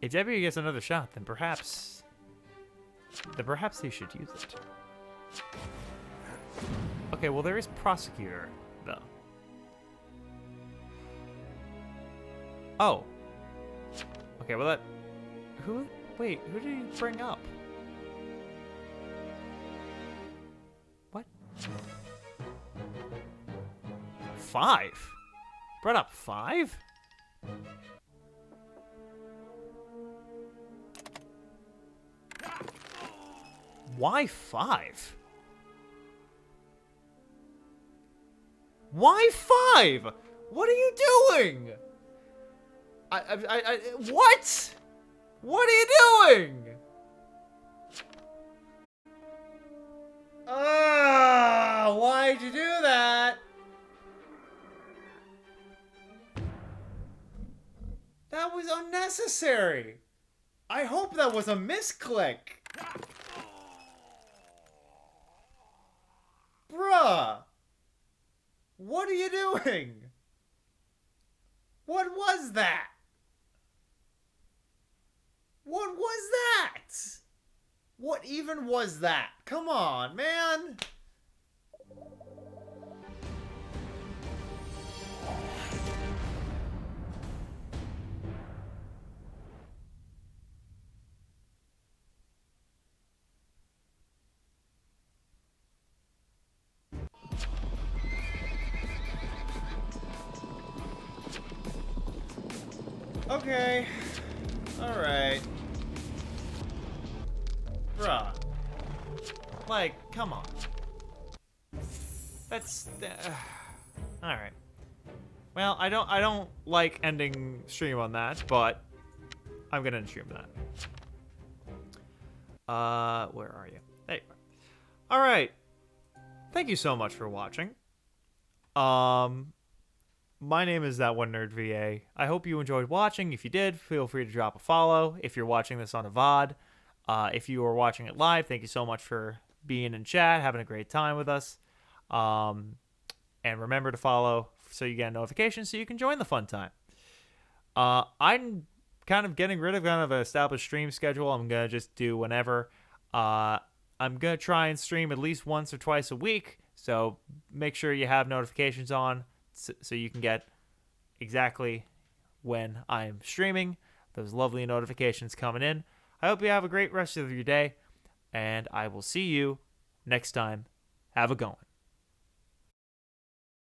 If Deputy gets another shot, then perhaps he should use it. Okay, well, there is prosecutor, though. Oh. Okay, well, that... Who... Wait, who did he bring up? What? 5? Brought up 5? Why 5? Why 5? What are you doing? What? What are you doing? Why'd you do that? That was unnecessary. I hope that was a misclick. Bruh. What are you doing? What was that? What was that? What even was that? Come on, man. Okay. Alright. Bruh. Like, come on. That's... Alright. Well, I don't like ending stream on that, but I'm gonna end stream that. Where are you? There you are. Alright. Thank you so much for watching. My name is That One Nerd VA. I hope you enjoyed watching. If you did, feel free to drop a follow. If you're watching this on a VOD, if you are watching it live, thank you so much for being in chat, having a great time with us. And remember to follow so you get a notification so you can join the fun time. I'm kind of getting rid of kind of an established stream schedule. I'm going to just do whenever. I'm going to try and stream at least once or twice a week. So make sure you have notifications on so you can get exactly when I'm streaming. Those lovely notifications coming in. I hope you have a great rest of your day, and I will see you next time. Have a good one.